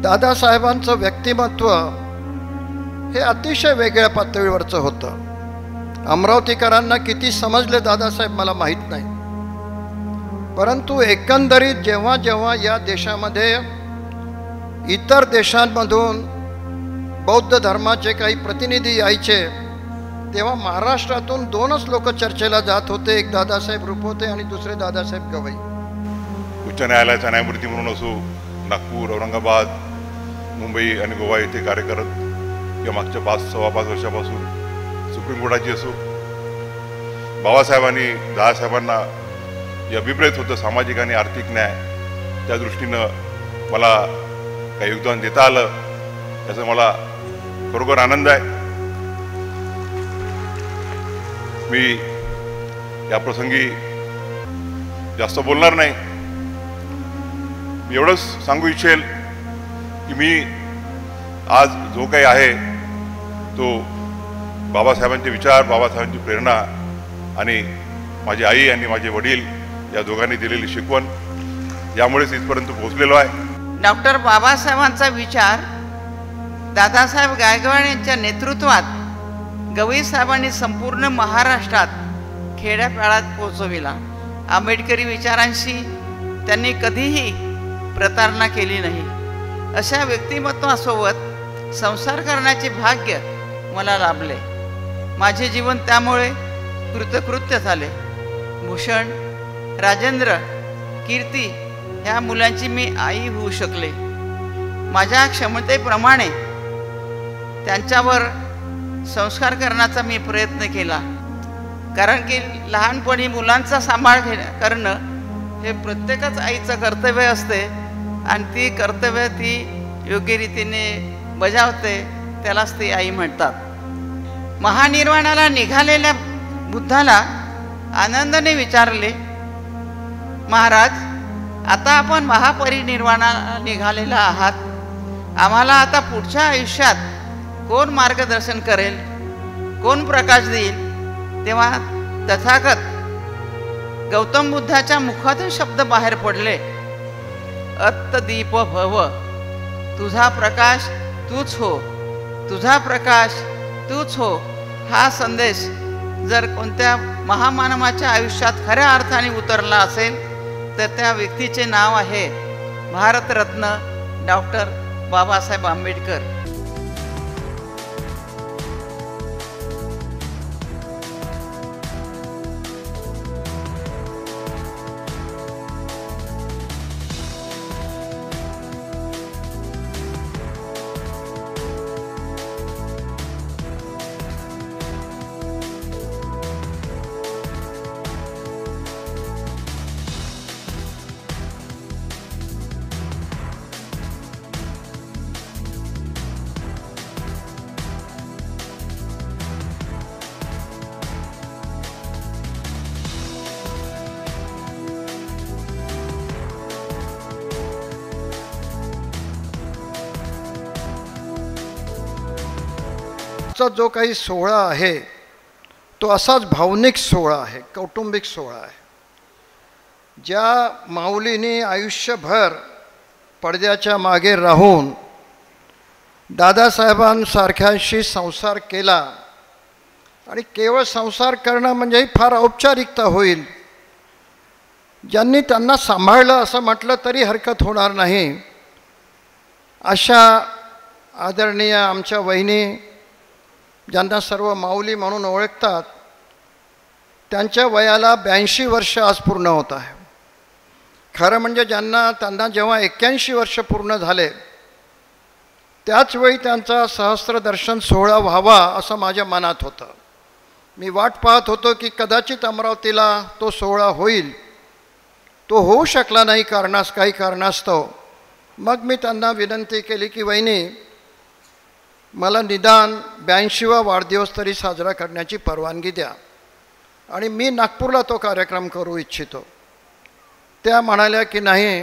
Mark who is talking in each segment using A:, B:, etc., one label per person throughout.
A: दादासाहेबांचं व्यक्तिमत्व हे अतिशय वेगळ्या पातळीवरचं होतं. अमरावतीकरांना किती समजले दादासाहेब मला माहीत नाही, परंतु एकंदरीत जेव्हा जेव्हा या देशामध्ये इतर देशांमधून बौद्ध धर्माचे काही प्रतिनिधी यायचे तेव्हा महाराष्ट्रातून दोनच लोक चर्चेला जात होते. एक दादासाहेब रुपवते आणि दुसरे दादासाहेब गवई.
B: उच्च न्यायालयाचा न्यायमूर्ती म्हणून असो, नागपूर, औरंगाबाद, मुंबई आणि गोवा येथे कार्य करत किंवा मागच्या सव्वा पाच वर्षापासून सुप्रीम कोर्टाची असो, बाबासाहेबांनी दादासाहेबांना जे अभिप्रेत होतं सामाजिक आणि आर्थिक न्याय, त्या दृष्टीनं मला काही योगदान देता आलं याचा मला खरोखर आनंद आहे. मी या प्रसंगी जास्त बोलणार नाही. मी एवढंच सांगू इच्छेल की मी आज जो काही आहे तो बाबासाहेबांचे विचार, बाबासाहेबांची प्रेरणा आणि माझी आई आणि माझे वडील या दोघांनी दिलेली शिकवण यामुळेच इथपर्यंत पोहोचलेलो आहे.
C: डॉक्टर बाबासाहेबांचा विचार दादासाहेब गायकवाड यांच्या नेतृत्वात गवई साहेबांनी संपूर्ण महाराष्ट्रात खेड्यापाड्यात पोहोचविला. आंबेडकरी विचारांशी त्यांनी कधीही प्रतारणा केली नाही. अशा व्यक्तिमत्वासोबत संसार करण्याचे भाग्य मला लाभले. माझे जीवन त्यामुळे कृतकृत्य झाले. भूषण, राजेंद्र, कीर्ती ह्या मुलांची मी आई होऊ शकले. माझ्या क्षमतेप्रमाणे त्यांच्यावर संस्कार करण्याचा मी प्रयत्न केला, कारण की लहानपणी मुलांचा सांभाळ करणं हे प्रत्येकच आईचं कर्तव्य असते आणि ती कर्तव्य ती योग्य रीतीने बजावते, त्यालाच ती आई म्हणतात. महानिर्वाणाला निघालेल्या बुद्धाला आनंदाने विचारले, महाराज, आता आपण महापरिनिर्वाणाला निघालेला आहात, आम्हाला आता पुढच्या आयुष्यात कोण मार्गदर्शन करेल, कोण प्रकाश देईल? तेव्हा तथागत गौतम बुद्धाच्या मुखातून शब्द बाहेर पडले, अत्तदीप भव, तुझा प्रकाश तूच हो, तुझा प्रकाश तूच हो. हा संदेश जर कोणत्या महामानवाच्या आयुष्यात खऱ्या अर्थाने उतरला असेल तर त्या व्यक्तीचे नाव आहे भारतरत्न डॉक्टर बाबासाहेब आंबेडकर.
A: जो काही सोहळा आहे तो असाच भावनिक सोहळा आहे, कौटुंबिक सोहळा आहे. ज्या माऊलीने आयुष्यभर पडद्याच्या मागे राहून दादासाहेबांसारख्यांशी संसार केला, आणि केवळ संसार करणं म्हणजे फार औपचारिकता होईल, ज्यांनी त्यांना सांभाळलं असं म्हटलं तरी हरकत होणार नाही, अशा आदरणीय आमच्या वहिनी ज्यांना सर्व माऊली म्हणून ओळखतात, त्यांच्या वयाला 82 वर्ष आज पूर्ण होत आहे. खरं म्हणजे त्यांना जेव्हा 81 वर्ष पूर्ण झाले त्याचवेळी त्यांचा सहस्त्रदर्शन सोहळा व्हावा असं माझ्या मनात होतं. मी वाट पाहत होतो की कदाचित अमरावतीला तो सोहळा होईल. तो होऊ शकला नाही काही कारणास्तव. मग मी त्यांना विनंती केली की वहिनी, मला निदान 82वा वाढदिवस तरी साजरा करण्याची परवानगी द्या आणि मी नागपूरला तो कार्यक्रम करू इच्छितो. त्या म्हणाल्या की नाही,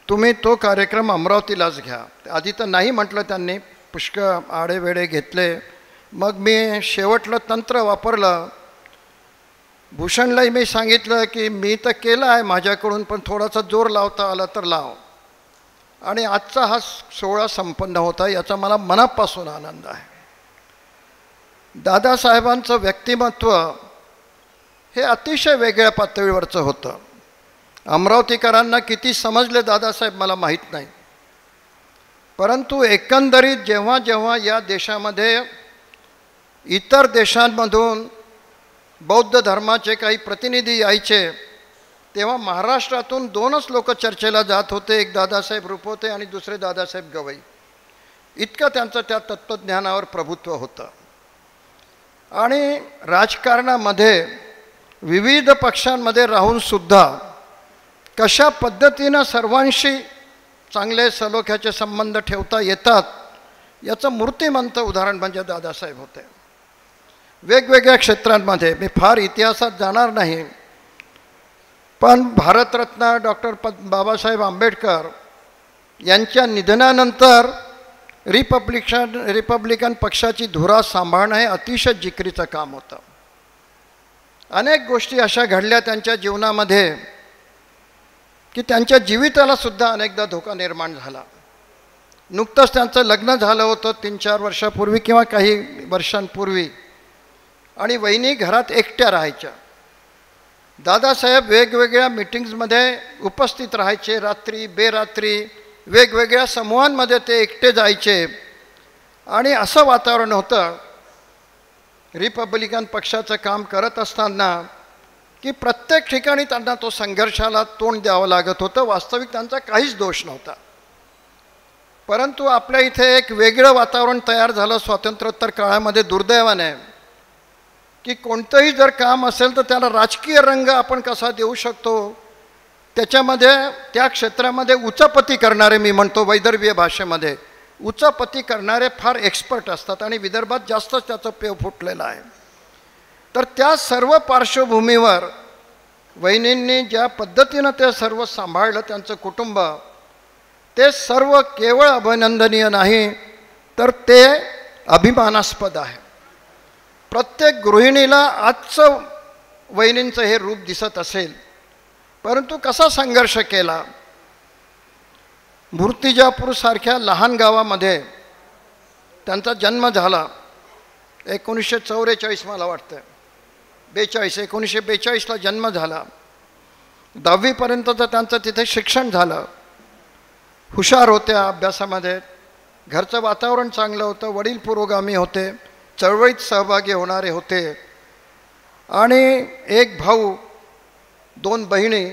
A: तुम्ही तो कार्यक्रम अमरावतीलाच घ्या. आधी तर नाही म्हटलं त्यांनी, पुष्कळ आडेवेडे घेतले. मग मी शेवटलं तंत्र वापरलं. भूषणलाही मी सांगितलं की मी तर केलं आहे माझ्याकडून, पण थोडासा जोर लावता आला तर लाव. आणि आजचा हा सोहळा संपन्न होता याचा मला मनापासून आनंद आहे. दादासाहेबांचं व्यक्तिमत्व हे अतिशय वेगळ्या पातळीवरचं होतं. अमरावतीकरांना किती समजले दादासाहेब मला माहीत नाही, परंतु एकंदरीत जेव्हा जेव्हा या देशामध्ये इतर देशांमधून बौद्ध धर्माचे काही प्रतिनिधी यायचे तेव्हा महाराष्ट्रातून दोनच लोक चर्चेला जात होते, एक दादासाहेब रुपवते आणि दुसरे दादासाहेब गवई. इतकं त्यांचं त्या तत्त्वज्ञानावर प्रभुत्व होतं. आणि राजकारणामध्ये विविध पक्षांमध्ये राहूनसुद्धा कशा पद्धतीनं सर्वांशी चांगले सलोख्याचे संबंध ठेवता येतात याचं मूर्तिमंत उदाहरण म्हणजे दादासाहेब होते. वेगवेगळ्या क्षेत्रांमध्ये, मी फार इतिहासात जाणार नाही, पण भारतरत्न डॉक्टर बाबासाहेब आंबेडकर यांच्या निधनानंतर रिपब्लिकन पक्षाची धुरा सांभाळणं हे अतिशय जिकरीचं काम होतं. अनेक गोष्टी अशा घडल्या त्यांच्या जीवनामध्ये की त्यांच्या जीविताला सुद्धा अनेकदा धोका निर्माण झाला. नुकतंच त्यांचं लग्न झालं होतं 3-4 वर्षापूर्वी किंवा काही वर्षांपूर्वी, आणि वहिनी घरात एकट्या राहायच्या. दादासाहेब वेगवेगळ्या मीटिंग्समध्ये उपस्थित राहायचे, रात्री बेरात्री वेगवेगळ्या समूहांमध्ये ते एकटे जायचे. आणि असं वातावरण होतं रिपब्लिकन पक्षाचं काम करत असताना की प्रत्येक ठिकाणी त्यांना तो संघर्षाला तोंड द्यावं लागत होतं. वास्तविक त्यांचा काहीच दोष नव्हता, परंतु आपल्या इथे एक वेगळं वातावरण तयार झालं स्वातंत्र्योत्तर काळामध्ये दुर्दैवाने, की कोणतंही जर काम असेल तर त्याला राजकीय रंग आपण कसा देऊ शकतो, त्याच्यामध्ये त्या क्षेत्रामध्ये उचापती करणारे, मी म्हणतो वैदर्भीय भाषेमध्ये उचापती करणारे फार एक्सपर्ट असतात आणि विदर्भात जास्तच त्याचं पेव फुटलेलं आहे. तर त्या सर्व पार्श्वभूमीवर वहिनींनी ज्या पद्धतीनं ते सर्व सांभाळलं त्यांचं कुटुंब, ते सर्व केवळ अभिनंदनीय नाही तर ते अभिमानास्पद आहे. प्रत्येक गृहिणीला आजचं वहिनींचं हे रूप दिसत असेल, परंतु कसा संघर्ष केला. मूर्तिजापूरसारख्या लहान गावामध्ये त्यांचा जन्म झाला 1944 मला वाटतं 1942ला जन्म झाला. 10वीपर्यंतचं त्यांचं तिथे शिक्षण झालं. हुशार होत्या अभ्यासामध्ये, घरचं वातावरण चांगलं होतं, वडील पुरोगामी होते, चळवळीत सहभागी होणारे होते, आणि एक भाऊ 2 बहिणी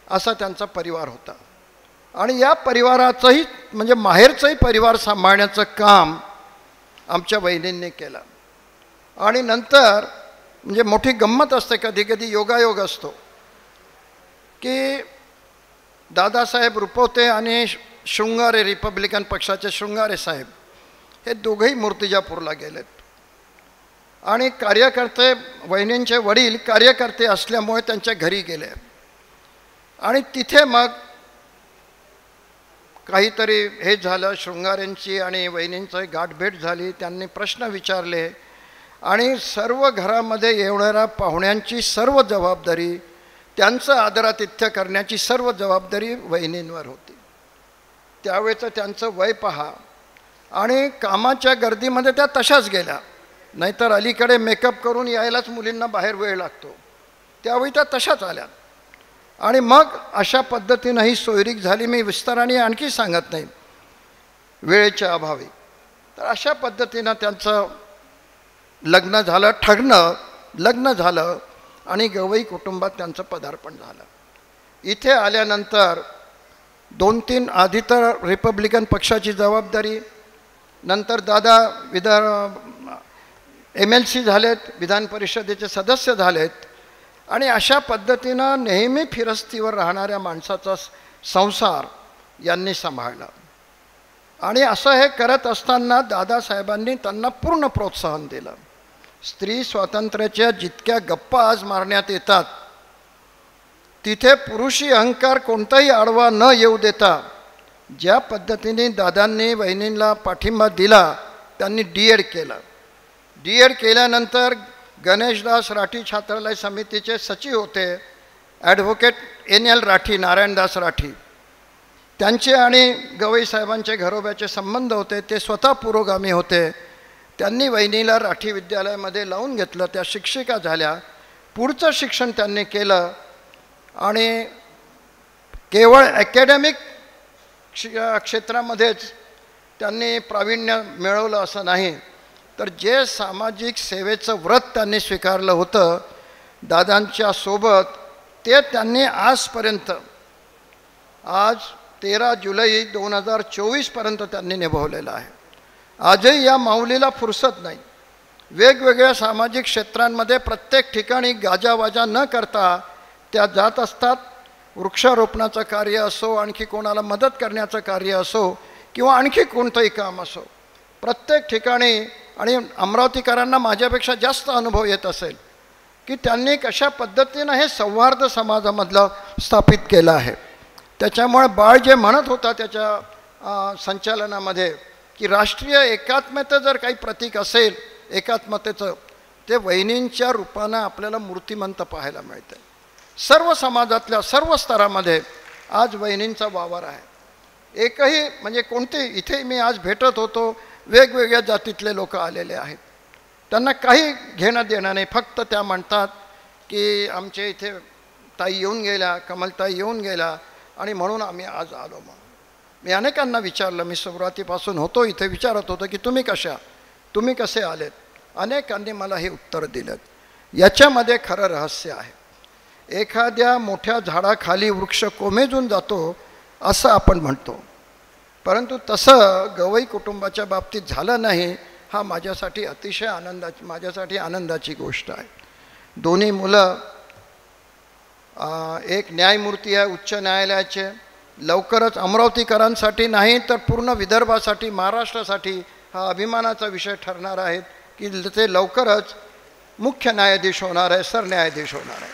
A: असा त्यांचा परिवार होता. आणि या परिवाराचंही म्हणजे माहेरचंही परिवार सांभाळण्याचं काम आमच्या वहिनींनी केलं. आणि नंतर म्हणजे मोठी गंमत असते, कधी कधी योगायोग असतो की दादासाहेब रुपवते आणि शृंगारे रिपब्लिकन पक्षाचे शृंगारे साहेब हे दोघंही मूर्तिजापूरला गेलेत. आणि कार्यकर्ते, वहिनींचे वडील कार्यकर्ते असल्यामुळे त्यांच्या घरी गेले. आणि तिथे मग काहीतरी हे झालं, शृंगारेंची आणि वहिनींची गाठभेट झाली. त्यांनी प्रश्न विचारले आणि सर्व घरामध्ये येणाऱ्या पाहुण्यांची सर्व जबाबदारी, त्यांचं आदरातिथ्य करण्याची सर्व जबाबदारी वहिनींवर होती. त्यावेळेचं त्यांचं वय पहा, आणि कामाच्या गर्दीमध्ये त्या तशाच गेल्या. नाहीतर अलीकडे मेकअप करून यायलाच मुलींना बाहेर वेळ लागतो, त्यावेळी त्या तशाच आल्या. आणि मग अशा पद्धतीनं ही सोयरीक झाली. मी विस्ताराने आणखी सांगत नाही वेळेच्या अभावी. तर अशा पद्धतीनं त्यांचं लग्न झालं, ठरलं, लग्न झालं आणि गवई कुटुंबात त्यांचं पदार्पण झालं. इथे आल्यानंतर 2-3 आधी तर रिपब्लिकन पक्षाची जबाबदारी, नंतर दादा MLC झालेत, विधान परिषदेचे सदस्य झालेत, आणि अशा पद्धतीनं नेहमी फिरस्तीवर राहणाऱ्या माणसाचा संसार यांनी सांभाळला. आणि असं हे करत असताना दादासाहेबांनी त्यांना पूर्ण प्रोत्साहन दिलं. स्त्री स्वातंत्र्याच्या जितक्या गप्पा आज मारण्यात येतात तिथे पुरुषी अहंकार कोणताही आडवा न येऊ देता ज्या पद्धतीने दादांनी वहिनींना पाठिंबा दिला, त्यांनी D.Ed केलं. D.Ed केल्यानंतर गणेशदास राठी छात्रालय समितीचे सचिव होते, ॲडव्होकेट NL राठी, नारायणदास राठी. त्यांचे आणि गवई साहेबांचे घरोब्याचे संबंध होते, ते स्वतः पुरोगामी होते. त्यांनी वहिनीला राठी विद्यालयामध्ये लावून घेतलं, त्या शिक्षिका झाल्या, पुढचं शिक्षण त्यांनी केलं आणि केवळ ॲकॅडमिक क्षेत्रामध्येच त्यांनी प्रावीण्य मिळवलं असं नाही, तर जे सामाजिक सेवेचं व्रत त्यांनी स्वीकारलं होतं दादांच्या सोबत, ते त्यांनी आजपर्यंत, आज 13 जुलै 2024पर्यंत त्यांनी निभावलेलं आहे. आजही या माऊलीला फुरसत नाही. वेगवेगळ्या सामाजिक क्षेत्रांमध्ये प्रत्येक ठिकाणी गाजावाजा न करता त्या जात असतात. वृक्षारोपणाचं कार्य असो, आणखी कोणाला मदत करण्याचं कार्य असो, किंवा आणखी कोणतंही काम असो, प्रत्येक ठिकाणी. आणि अमरावतीकरांना माझ्यापेक्षा जास्त अनुभव येत असेल की त्यांनी कशा पद्धतीनं हे सौहार्द समाजामधलं स्थापित केलं आहे. त्याच्यामुळे बाळ जे म्हणत होता त्याच्या संचालनामध्ये की राष्ट्रीय एकात्मतेचं जर काही प्रतीक असेल एकात्मतेचं, ते वहिनींच्या रूपानं आपल्याला मूर्तिमंत पाहायला मिळतं. सर्व समाजातल्या सर्व स्तरामध्ये आज वहिनींचा वावर आहे. एकही म्हणजे कोणते, इथे मी आज भेटत होतो, वेगवेगळ्या जातीतले लोक आलेले आहेत, त्यांना काही घेणं देणं नाही. फक्त त्या म्हणतात की आमच्या इथे ताई येऊन गेल्या, कमलताई येऊन गेल्या आणि म्हणून आम्ही आज आलो. म्हणून मी अनेकांना विचारलं, मी सुरुवातीपासून होतो इथे, विचारत होतो की तुम्ही कसे आलेत. अनेकांनी मला हे उत्तर दिलं. याच्यामध्ये खरं रहस्य आहे. एखाद्या मोठ्या झाडाखाली वृक्ष कोमेजून जातो असं आपण म्हणतो, परंतु तसं गवई कुटुंबाच्या बाबतीत झालं नाही. हा माझ्यासाठी अतिशय आनंदाची गोष्ट आहे. दोन्ही मुलं, एक न्यायमूर्ती आहे उच्च न्यायालयाचे, लवकरच अमरावतीकरांसाठी नाही तर पूर्ण विदर्भासाठी, महाराष्ट्रासाठी हा अभिमानाचा विषय ठरणार आहे की ते लवकरच मुख्य न्यायाधीश होणार आहे, सरन्यायाधीश होणार आहे.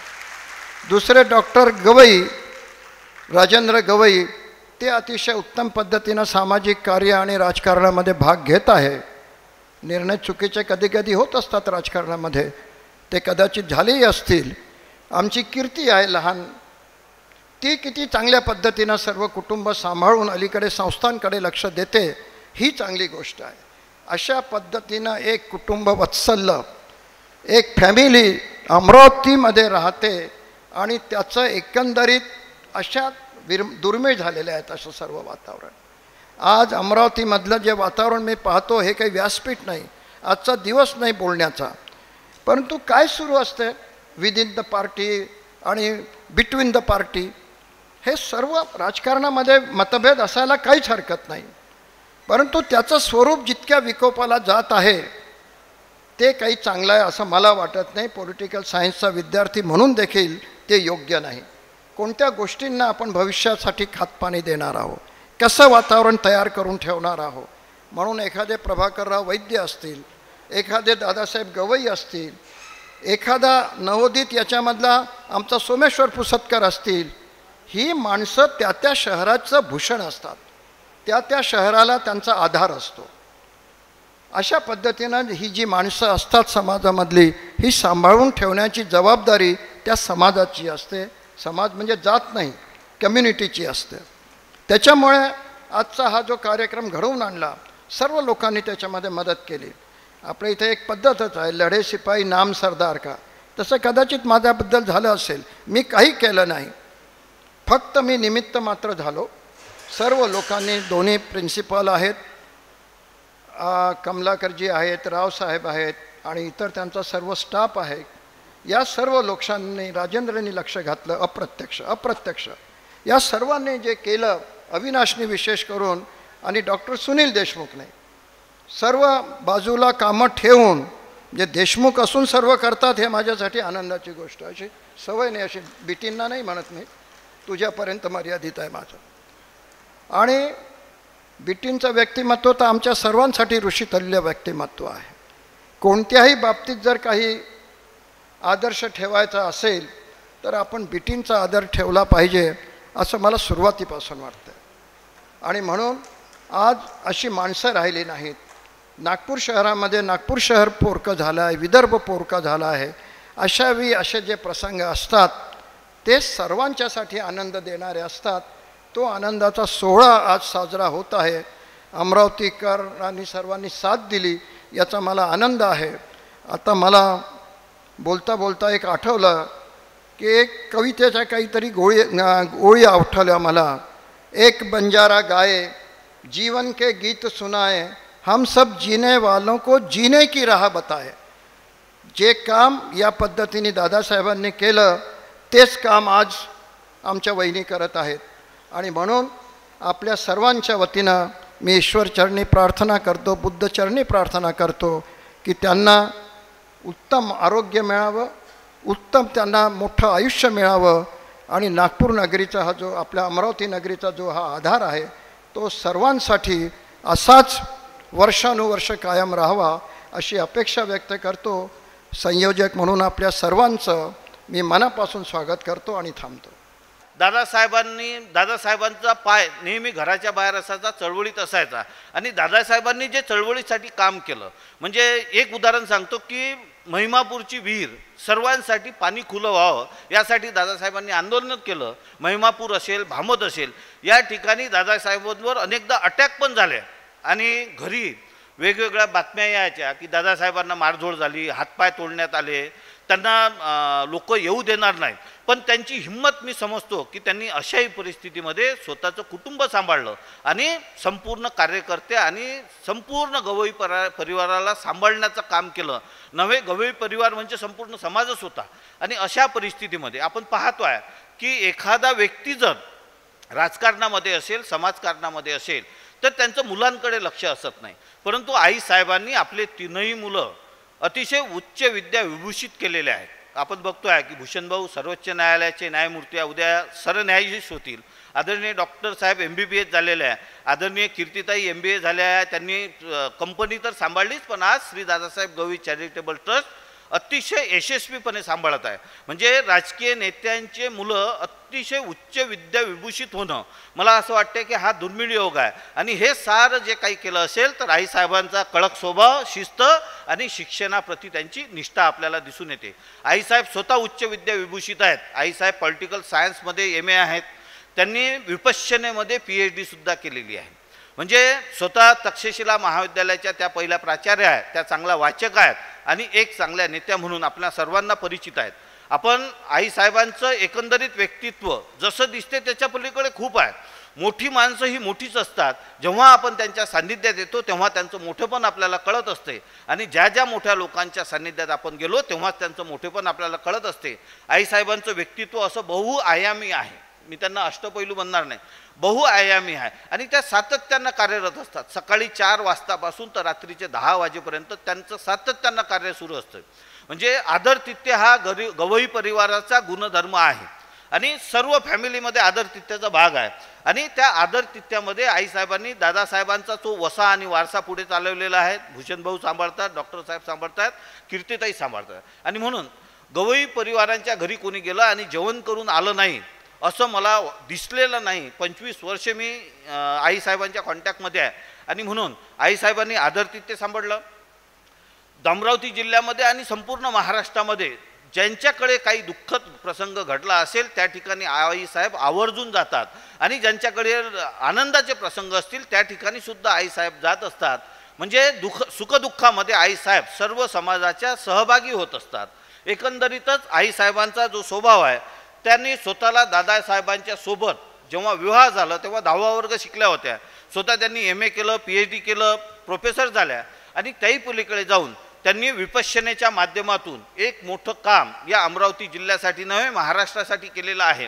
A: दुसरे डॉक्टर गवई, राजेंद्र गवई, ते अतिशय उत्तम पद्धतीनं सामाजिक कार्य आणि राजकारणामध्ये भाग घेत आहे. निर्णय चुकीचे कधी कधी होत असतात राजकारणामध्ये, ते कदाचित झालेही असतील. आमची कीर्ती आहे लहान, ती किती चांगल्या पद्धतीनं सर्व कुटुंब सांभाळून अलीकडे संस्थांकडे लक्ष देते, ही चांगली गोष्ट आहे. अशा पद्धतीनं एक कुटुंब वत्सल्य, एक फॅमिली अमरावतीमध्ये राहते आणि त्याचं एकंदरीत अशा दुर्मिळ झालेले आहेत असं सर्व वातावरण. आज अमरावतीमधलं जे वातावरण मी पाहतो, हे काही व्यासपीठ नाही, आजचा दिवस नाही बोलण्याचा, परंतु काय सुरू असते विदिन द पार्टी आणि बिटवीन द पार्टी, हे सर्व राजकारणामध्ये मतभेद असायला काहीच हरकत नाही, परंतु त्याचं स्वरूप जितक्या विकोपाला जात आहे ते काही चांगलं आहे असं मला वाटत नाही. पॉलिटिकल सायन्सचा विद्यार्थी म्हणून देखील ते योग्य नाही. कोणत्या गोष्टींना आपण भविष्यासाठी खातपाणी देणार आहोत, कसं वातावरण तयार करून ठेवणार आहोत. म्हणून एखादे प्रभाकरराव वैद्य असतील, एखादे दादासाहेब गवई असतील, एखादा नवोदित याच्यामधला आमचा सोमेश्वर पुसतकर असतील, ही माणसं त्या शहराचं भूषण असतात, त्या शहराला त्यांचा आधार असतो. अशा पद्धतीनं ही जी माणसं असतात समाजामधली, ही सांभाळून ठेवण्याची जबाबदारी त्या समाजाची असते. समाज म्हणजे जात नाही, कम्युनिटीची असते. त्याच्यामुळे आजचा हा जो कार्यक्रम घडवून आणला, सर्व लोकांनी त्याच्यामध्ये मदत केली. आपल्या इथे एक पद्धतच आहे, लढे शिपाई नाम सरदार का, तसं कदाचित माझ्याबद्दल झालं असेल. मी काही केलं नाही, फक्त मी निमित्त मात्र झालो. सर्व लोकांनी, दोन्ही प्रिन्सिपल आहेत, कमलाकरजी आहेत, रावसाहेब आहेत आणि इतर त्यांचा सर्व स्टाफ आहे, या सर्व लोकांनी, राजेंद्रनी लक्ष घातलं, अप्रत्यक्ष या सर्वांनी जे केलं, अविनाशनी विशेष करून आणि डॉक्टर सुनील देशमुखने, सर्व बाजूला कामं ठेवून, जे देशमुख असून सर्व करतात, हे माझ्यासाठी आनंदाची गोष्ट. अशी सवय नाही, अशी बिटींना नाही म्हणत मी, तुझ्यापर्यंत मर्यादित आहे माझं. आणि बिटींचं व्यक्तिमत्व तर आमच्या सर्वांसाठी ऋषितुल्य व्यक्तिमत्व आहे. कोणत्याही बाबतीत जर काही आदर्श ठेवायचा असेल तर आपण बिटींचा आदर ठेवला पाहिजे असं मला सुरुवातीपासून वाटतं. आणि म्हणून आज अशी माणसं राहिली नाहीत. नागपूर शहरामध्ये, नागपूर शहर पोरकं झालं आहे, विदर्भ पोरका झाला आहे. अशावेळी असे जे प्रसंग असतात ते सर्वांच्यासाठी आनंद देणारे असतात. तो आनंदाचा सोहळा आज साजरा होत आहे. अमरावतीकरांनी सर्वांनी साथ दिली याचा मला आनंद आहे. आता मला बोलता बोलता एक आठवलं की एक कवितेच्या काहीतरी ओळी आठवल्या मला. एक बंजारा गाये जीवन के गीत सुनाए, हम सब जीने वालों को जीने की राह बताए. जे काम या पद्धतीने दादासाहेबांनी केलं तेच काम आज आमच्या वहिनी करत आहेत. आणि म्हणून आपल्या सर्वांच्या वतीनं मी ईश्वरचरणी प्रार्थना करतो, बुद्धचरणी प्रार्थना करतो की त्यांना उत्तम आरोग्य मिळावं, उत्तम त्यांना मोठं आयुष्य मिळावं आणि नागपूर नगरीचा हा जो आपल्या अमरावती नगरीचा जो हा आधार आहे तो सर्वांसाठी असाच वर्षानुवर्ष कायम राहावा अशी अपेक्षा व्यक्त करतो. संयोजक म्हणून आपल्या सर्वांचं मी मनापासून स्वागत करतो आणि थांबतो.
D: दादासाहेबांचा पाय नेहमी घराच्या बाहेर असायचा, चळवळीत असायचा. आणि दादासाहेबांनी जे चळवळीसाठी काम केलं म्हणजे एक उदाहरण सांगतो की महिमापूरची विहीर सर्वांसाठी पाणी खुलं व्हावं यासाठी दादासाहेबांनी आंदोलन केलं. महिमापूर असेल, भामद असेल या ठिकाणी दादासाहेबांवर अनेकदा अटॅक पण झाले आणि घरी वेगवेगळ्या बातम्या यायच्या की दादासाहेबांना मारझोड झाली, हातपाय तोडण्यात आले, त्यांना लोक येऊ देणार नाहीत. पण त्यांची हिंमत मी समजतो की त्यांनी अशाही परिस्थितीमध्ये स्वतःचं कुटुंब सांभाळलं आणि संपूर्ण कार्यकर्ते आणि संपूर्ण गवई परिवाराला सांभाळण्याचं काम केलं. नव्हे, गवई परिवार म्हणजे संपूर्ण समाजच होता. आणि अशा परिस्थितीमध्ये आपण पाहतो आहे की एखादा व्यक्ती जर राजकारणामध्ये असेल, समाजकारणामध्ये असेल तर त्यांचं मुलांकडे लक्ष असत नाही. परंतु आईसाहेबांनी आपले तीनही मुलं अतिशय उच्च विद्या विभूषित केलेले आहेत. आपण बघतो आहे की भूषणभाऊ सर्वोच्च न्यायालयाचे न्यायमूर्ती उद्या सरन्यायाधीश होतील. आदरणीय डॉक्टर साहेब MBBS झालेले आहे. आदरणीय कीर्तिताई MBA झाल्या आहे. त्यांनी कंपनी तर सांभाळलीच पण आज श्री दादासाहेब गवई चॅरिटेबल ट्रस्ट अतिशय यशस्वीपणे सांभाळत आहे. म्हणजे राजकीय नेत्यांचे मुलं अतिशय उच्च विद्या विभूषित होणं मला असं वाटतं की हा दुर्मिळ योग आहे. आणि हे सारं जे काही केलं असेल तर आईसाहेबांचा कडक स्वभाव, शिस्त आणि शिक्षणाप्रती त्यांची निष्ठा आपल्याला दिसून येते. आईसाहेब स्वतः उच्च विद्या विभूषित आहेत. आईसाहेब पॉलिटिकल सायन्समध्ये MA आहेत. त्यांनी विपश्यनेमध्ये PhD सुद्धा केलेली आहे. म्हणजे स्वतः तक्षशिला महाविद्यालयाच्या त्या पहिल्या प्राचार्य आहेत, त्या चांगल्या वाचक आहेत आणि एक चांगल्या नेत्या म्हणून आपल्या सर्वांना परिचित आहेत. आपण आईसाहेबांचं एकंदरीत व्यक्तित्व जसं दिसते त्याच्या पलीकडे खूप आहे. मोठी माणसं ही मोठीच असतात. जेव्हा आपण त्यांच्या सान्निध्यात येतो तेव्हा त्यांचं मोठेपण आपल्याला कळत असते आणि ज्या ज्या मोठ्या लोकांच्या सान्निध्यात आपण गेलो तेव्हाच त्यांचं मोठेपण आपल्याला कळत असते. आईसाहेबांचं व्यक्तित्व असं बहुआयामी आहे. मी त्यांना अष्टपैलू म्हणणार नाही, बहुआयामी आहे. आणि त्या सातत्यानं कार्यरत असतात. सकाळी 4 वाजतापासून तर रात्रीचे 10 वाजेपर्यंत त्यांचं सातत्यानं कार्य सुरू असतं. म्हणजे आदरतिथ्य हा गवई परिवाराचा गुणधर्म आहे आणि सर्व फॅमिलीमध्ये आदरतिथ्याचा भाग आहे. आणि त्या आदरतिथ्यामध्ये आईसाहेबांनी दादासाहेबांचा तो वसा आणि वारसा पुढे चालवलेला आहे. भूषणभाऊ सांभाळतात, डॉक्टर साहेब सांभाळतात, कीर्तिताई सांभाळतात. आणि म्हणून गवई परिवारांच्या घरी कोणी गेलं आणि जेवण करून आलं नाही असं मला दिसलेलं नाही. 25 वर्ष मी आईसाहेबांच्या कॉन्टॅक्टमध्ये आहे आणि म्हणून आईसाहेबांनी आदरतिथ्य सांभाळलं. अमरावती जिल्ह्यामध्ये आणि संपूर्ण महाराष्ट्रामध्ये ज्यांच्याकडे काही दुःखद प्रसंग घडला असेल त्या ठिकाणी आईसाहेब आवर्जून जातात आणि ज्यांच्याकडे आनंदाचे प्रसंग असतील त्या ठिकाणी सुद्धा आईसाहेब जात असतात. म्हणजे सुखदुःखामध्ये आईसाहेब सर्व समाजाच्या सहभागी होत असतात. एकंदरीतच आईसाहेबांचा जो स्वभाव आहे त्यांनी स्वतःला दादासाहेबांच्या सोबत जेव्हा विवाह झाला तेव्हा 10वा वर्ग शिकल्या होत्या. स्वतः त्यांनी MA केलं, PhD केलं, प्रोफेसर झाल्या आणि त्याही पलीकडे जाऊन त्यांनी विपश्यनेच्या माध्यमातून एक मोठं काम या अमरावती जिल्ह्यासाठी नव्हे महाराष्ट्रासाठी केलेलं आहे.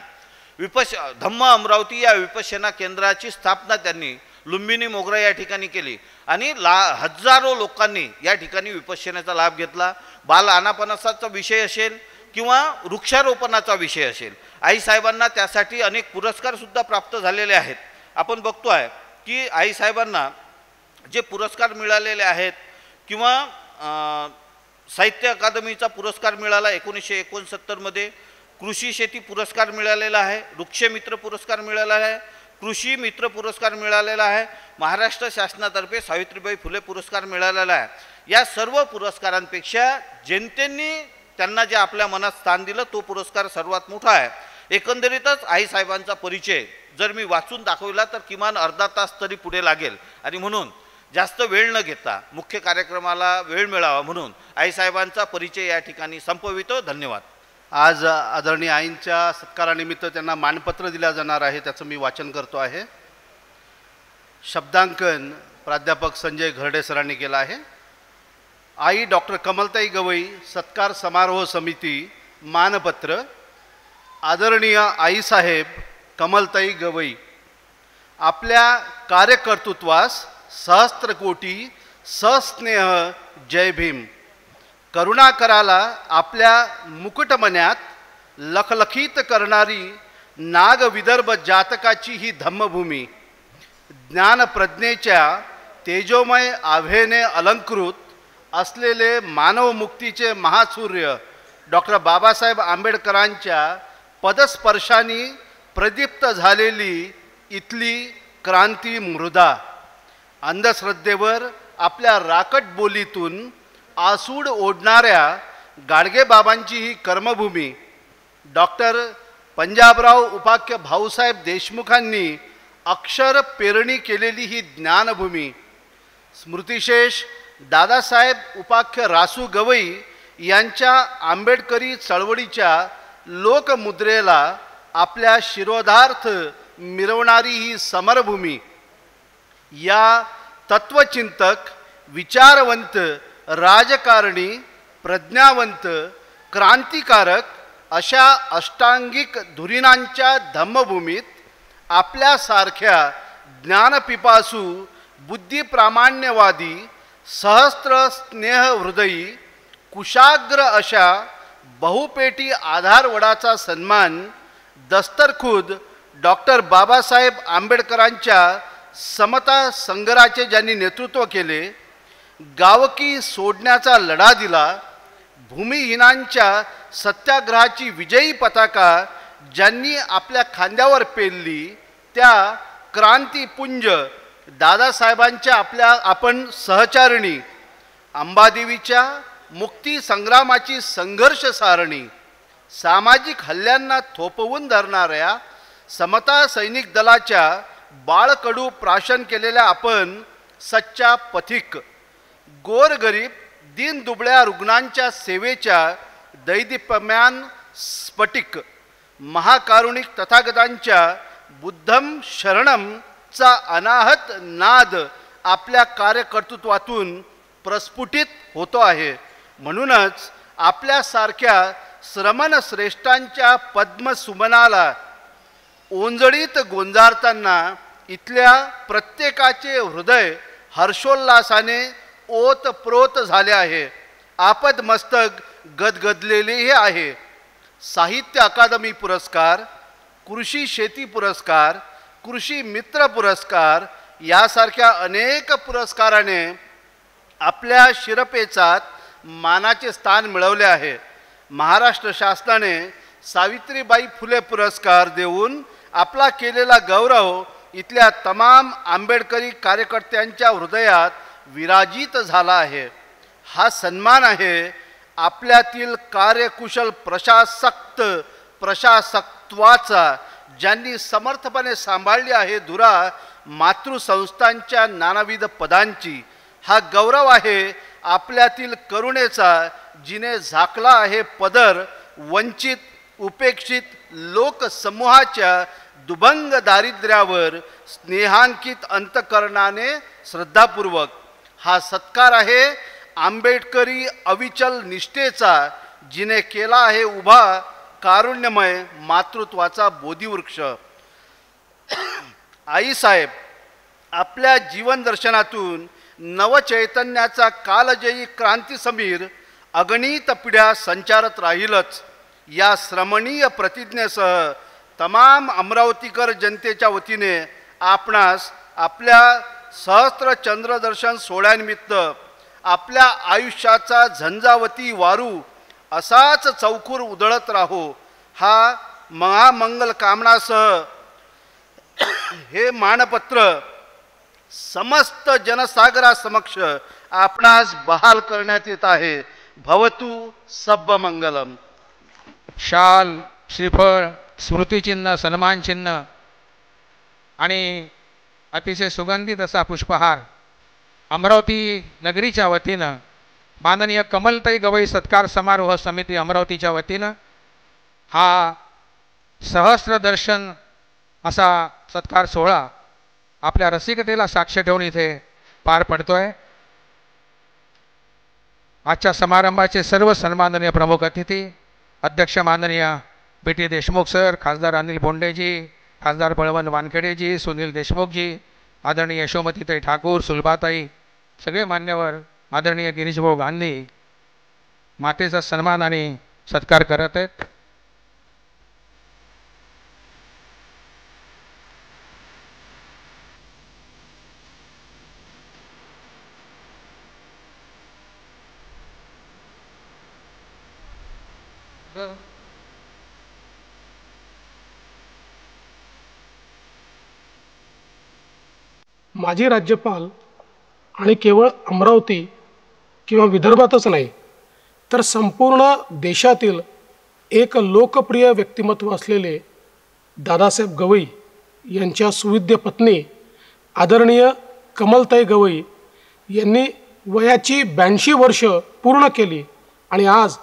D: धम्म अमरावती या विपश्यना केंद्राची स्थापना त्यांनी लुंबिनी मोगरा या ठिकाणी केली आणि हजारो लोकांनी या ठिकाणी विपश्यनेचा लाभ घेतला. बाल अनापनासाचा विषय असेल किंवा वृक्षारोपणाचा विषय असेल, आईसाहेबांना त्यासाठी अनेक पुरस्कार सुद्धा प्राप्त झालेले आहेत. आपण बघतो आहे की आईसाहेबांना जे पुरस्कार मिळालेले आहेत किंवा साहित्य अकादमीचा पुरस्कार मिळाला 1969 मध्ये, कृषी शेती पुरस्कार मिळालेला आहे, वृक्षमित्र पुरस्कार मिळाला आहे, कृषी मित्र पुरस्कार मिळालेला आहे, महाराष्ट्र शासनातर्फे सावित्रीबाई फुले पुरस्कार मिळालेला आहे. या सर्व पुरस्कारांपेक्षा जनतेने त्यांना जे आपल्या मनात स्थान दिलं तो पुरस्कार सर्वात मोठा आहे. एकंदरीतच आईसाहेबांचा परिचय जर मी वाचून दाखवला तर किमान अर्धा तास तरी पुढे लागेल, आणि म्हणून जास्त वेळ न घेता मुख्य कार्यक्रमाला वेळ मिळावा म्हणून आईसाहेबांचा परिचय या ठिकाणी संपवितो. धन्यवाद.
E: आज आदरणीय आईंच्या सत्कारानिमित्त त्यांना मानपत्र दिलं जाणार आहे, त्याचं मी वाचन करतो आहे. शब्दांकन प्राध्यापक संजय घरडे सरांनी केलं आहे. आई डॉक्टर कमलताई गवई, सत्कार समारोह समिती, मानपत्र. आदरणीय आईसाहेब कमलताई गवई, आपल्या कार्यकर्तृत्वास सहस्त्रकोटी सस्नेह जय भीम. करुणाकराला आपल्या मुकुटमण्यात लखलखीत करणारी नाग विदर्भ जातकाची ही धम्मभूमी, ज्ञानप्रज्ञेच्या तेजोमय आभेने अलंकृत असलेले मानवमुक्तीचे महासूर्य डॉक्टर बाबासाहेब आंबेडकरांच्या पदस्पर्शाने प्रदीप्त झालेली इथली क्रांती मृदा, अंधश्रद्धेवर आपल्या राकट बोलीतून आसूड ओढणाऱ्या गाडगेबाबांची ही कर्मभूमी, डॉक्टर पंजाबराव उपाख्य भाऊसाहेब देशमुखांनी अक्षर पेरणी केलेली ही ज्ञानभूमी, स्मृतिशेष दादासाहेब उपाख्य रासू गवई यांच्या आंबेडकरी चळवळीच्या लोकमुद्रेला आपल्या शिरोधार्थ मिरवणारी ही समरभूमी, या तत्वचिंतक, विचारवंत, राजकारणी, प्रज्ञावंत, क्रांतिकारक अशा अष्टांगिक धुरीणांच्या धम्मभूमीत आपल्यासारख्या ज्ञानपिपासू, बुद्धिप्रामाण्यवादी, सहस्त्र स्नेहहृदयी, कुशाग्र अशा बहुपेटी आधारवडाचा सन्मान दस्तरखुद डॉक्टर बाबासाहेब आंबेडकरांच्या समता संग्राचे ज्यांनी नेतृत्व केले, गावकी सोडण्याचा लढा दिला, भूमिहीनांच्या सत्याग्रहाची विजयी पताका ज्यांनी आपल्या खांद्यावर पेलली, त्या क्रांतीपुंज दादासाहेबांच्या आपण सहचारिणी, अंबादेवीच्या मुक्ती संग्रामाची संघर्ष सारणी, सामाजिक हल्ल्यांना थोपवून धरणाऱ्या समता सैनिक दलाच्या बाळकडू प्राशन केलेल्या आपण सच्चा पथिक, गोरगरीब दीनदुबळ्या रुग्णांच्या सेवेच्या दैदिप्यमान स्फटिक, महाकारुणिक तथागतांच्या बुद्धम शरणमचा अनाहत नाद आपल्या कार्यकर्तृत्वातून प्रस्फुटित होतो आहे. म्हणूनच आपल्यासारख्या श्रमण श्रेष्ठांच्या पद्मसुमनाला ओंजळीत गोंजारताना इथल्या प्रत्येकाचे हृदय हर्षोल्लासाने ओतप्रोत झाले आहे, आपदमस्तक गदगदलेलेही आहे. साहित्य अकादमी पुरस्कार, कृषी शेती पुरस्कार, कृषी मित्र पुरस्कार यासारख्या अनेक पुरस्काराने आपल्या शिरपेचात मानाचे स्थान मिळवले आहे. महाराष्ट्र शासनाने सावित्रीबाई फुले पुरस्कार देऊन आपला केलेला गौरव इथल्या तमाम आंबेडकरी कार्यकर्त्यांच्या हृदयात विराजित झाला आहे. हा सन्मान आहे आपल्यातील कार्यकुशल प्रशासकत्वाचा, ज्यांनी समर्थपणे सांभाळली आहे धुरा मातृसंस्थांच्या नानाविध पदांची. हा गौरव आहे आपल्यातील करुणेचा, जिने झाकला आहे पदर वंचित उपेक्षित लोकसमूहाच्या दुभंग दारिद्र्यावर स्नेहांकित अंतकरणाने श्रद्धापूर्वक. हा सत्कार आहे आंबेडकरी अविचल निष्ठेचा, जिने केला आहे उभा कारुण्यमय मातृत्वाचा बोधिवृक्ष. आईसाहेब आपल्या जीवनदर्शनातून नवचैतन्याचा कालजयी क्रांतीसमीर अगणित पिढ्या संचारत राहीलच. या श्रमणीय प्रतिज्ञेसह तमाम अमरावतीकर जनतेच्या वतीने आपणास आपल्या सहस्त्र चंद्रदर्शन सोहळ्यानिमित्त आपल्या आयुष्याचा झंझावती वारू असाच चौखूर उधळत राहो, हा महामंगल कामनासह हे मानपत्र समस्त जनसागरासमक्ष आपणास बहाल करण्यात येत आहे. भवतु सब्ब मंगलम.
F: शाल, श्रीफळ, स्मृतिचिन्ह, सन्मानचिन्ह आणि अतिशय सुगंधित असा पुष्पहार अमरावती नगरीच्या वतीनं माननीय कमलताई गवई सत्कार समारोह समिती अमरावतीच्या वतीनं हा सहस्त्रदर्शन असा सत्कार सोहळा आपल्या रसिकतेला साक्ष ठेवून इथे पार पडतोय। आजच्या समारंभाचे सर्व सन्माननीय प्रमुख अतिथी अध्यक्ष माननीय BT देशमुख सर, खासदार अनिल बोंडेजी, खासदार बळवंत वानखेडेजी, सुनील देशमुखजी, आदरणीय यशोमतीताई ठाकूर, सुलभाताई, सगळे मान्यवर, आदरणीय गिरीशभाऊ गांधी मातेचा सन्मान आणि सत्कार करत आहेत।
G: माजी राज्यपाल आणि केवळ अमरावती किंवा विदर्भातच नाही तर संपूर्ण देशातील एक लोकप्रिय व्यक्तिमत्व असलेले दादासाहेब गवई यांच्या सुविद्य पत्नी आदरणीय कमलताई गवई यांनी वयाची 82 वर्ष पूर्ण केली आणि आज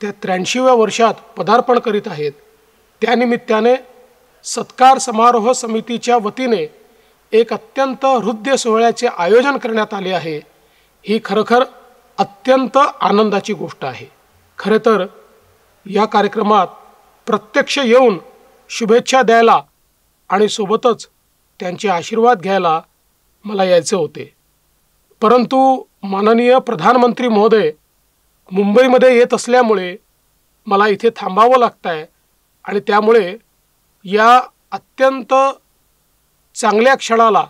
G: त्या 83व्या वर्षात पदार्पण करीत आहेत। त्यानिमित्ताने सत्कार समारोह समितीच्या वतीने एक अत्यंत हृदय सोहळ्याचे आयोजन करण्यात आले आहे। ही खरोखर अत्यंत आनंदाची गोष्ट आहे। खरे तर या कार्यक्रमात प्रत्यक्ष येऊन शुभेच्छा द्यायला आणि सोबतच त्यांचे आशीर्वाद घ्यायला मला यायचे होते, परंतु माननीय प्रधानमंत्री महोदय मुंबईमध्ये येत असल्यामुळे मला इथे थांबावं लागतंय आणि त्यामुळे या अत्यंत चांगल्या क्षणाला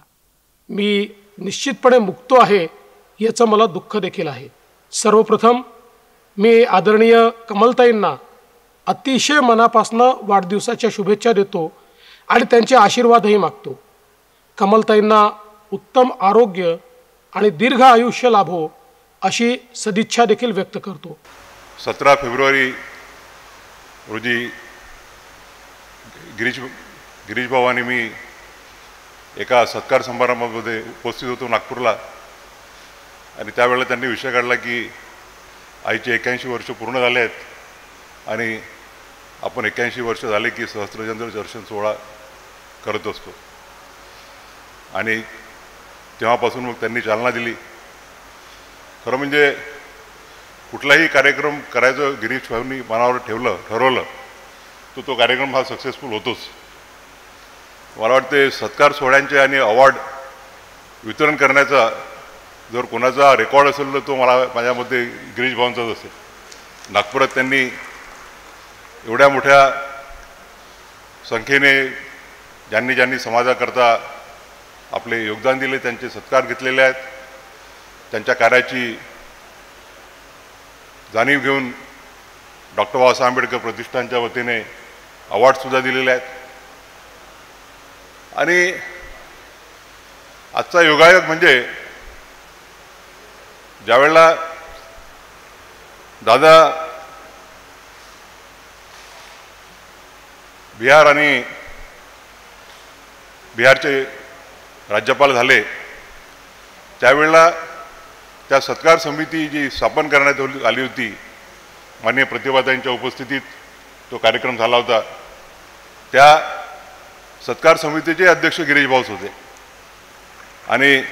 G: मी निश्चितपणे मुक्तो आहे याचं मला दुःख देखील आहे। सर्वप्रथम मी आदरणीय कमलताईंना अतिशय मनापासून वाढदिवसाच्या शुभेच्छा देतो आणि त्यांचे आशीर्वादही मागतो। कमलताईंना उत्तम आरोग्य आणि दीर्घ आयुष्य लाभो अशी सदिच्छा देखील व्यक्त करतो।
B: 17 फेब्रुवारी रोजी गिरीश भाऊ आणि मी एका सत्कार समारंभामध्ये उपस्थित होतो नागपूरला आणि त्यावेळेला त्यांनी विषय काढला की आईचे 81 वर्ष पूर्ण झाले आहेत आणि आपण 81 वर्ष झाले की सहस्त्रचंद्र दर्शन सोहळा करत असतो आणि तेव्हापासून मग त्यांनी चालना दिली। खरं म्हणजे कुठलाही कार्यक्रम करायचं गिरीश भाऊंनी मनावर ठरवलं तो कार्यक्रम हा सक्सेसफुल होतोच। मला वाटते सत्कार सोहळ्यांचे आणि अवॉर्ड वितरण करण्याचा जर कोणाचा रेकॉर्ड असेल तर तो माझ्यामध्ये गिरीश भाऊंचाच असेल। नागपुरात त्यांनी एवढ्या मोठ्या संख्येने ज्यांनी समाजाकरता आपले योगदान दिले त्यांचे सत्कार घेतलेले आहेत। त्यांच्या कार्याची जाणीव घेऊन डॉक्टर बाबासाहेब आंबेडकर प्रतिष्ठानच्या वतीने अवॉर्डसुद्धा दिलेले आहेत आणि आजचा योगायोग म्हणजे ज्यावेळेला दादा बिहारचे राज्यपाल झाले त्यावेळेला त्या सत्कार समिती जी स्थापन करण्यात आली होती माननीय प्रतिभाताईंच्या उपस्थितीत तो कार्यक्रम झाला होता। त्या सत्कार समितीचे अध्यक्ष गिरीश भाऊच होते आणि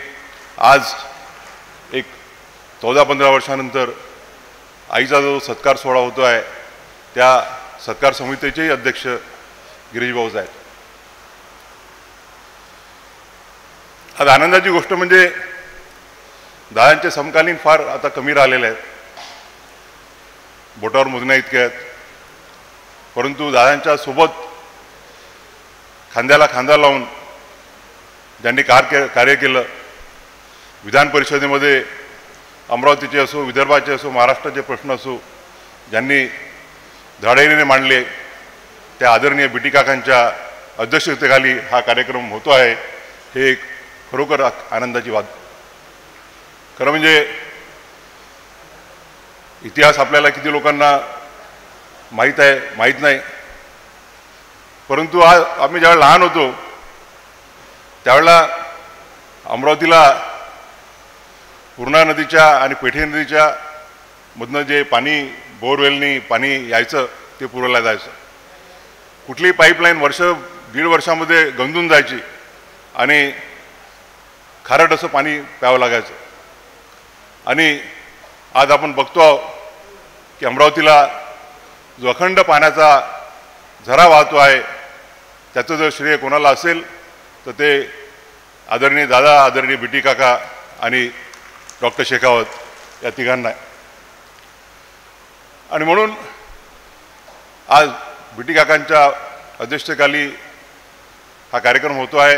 B: आज एक 14-15 वर्षानंतर आईचा जो सत्कार सोहळा होतो आहे त्या सत्कार समितीचेही अध्यक्ष गिरीश भाऊच आहेत। आज आनंदाची गोष्ट म्हणजे दादांचे समकालीन फार आता कमी राहिलेले आहेत, बोटावर मोजण्या इतके आहेत, परंतु दादांच्या सोबत खांद्याला खांदा लावून ज्यांनी कार्य केलं, विधान परिषदेमध्ये अमरावतीचे असो, विदर्भाचे असो, महाराष्ट्राचे प्रश्न असो, ज्यांनी धडाडीने मांडले, त्या आदरणीय BT काकांच्या अध्यक्षतेखाली हा कार्यक्रम होतो आहे। हे एक खरोखर आनंदाची बाब। खरं म्हणजे इतिहास आपल्याला किती लोकांना माहीत आहे माहीत नाही, परंतु आज आम्ही ज्यावेळेला लहान होतो त्यावेळेला अमरावतीला पूर्णा नदीच्या आणि पेठी नदीच्या मधनं जे पाणी बोरवेलनी पाणी यायचं ते पुरवलं जायचं. कुठलीही पाईपलाईन दीड वर्षामध्ये गंजून जायची आणि खारट असं पाणी प्यावं लागायचं. आणि आज आपण बघतो की अमरावतीला जो अखंड पाण्याचा झरा वाहतो आहे त्याचं जर श्रेय कोणाला असेल तर ते आदरणीय दादा, आदरणीय बीटी काका आणि डॉक्टर शेखावत या तिघांना आहे. आणि म्हणून आज बीटी काकांच्या अध्यक्षतेखाली हा कार्यक्रम होतो आहे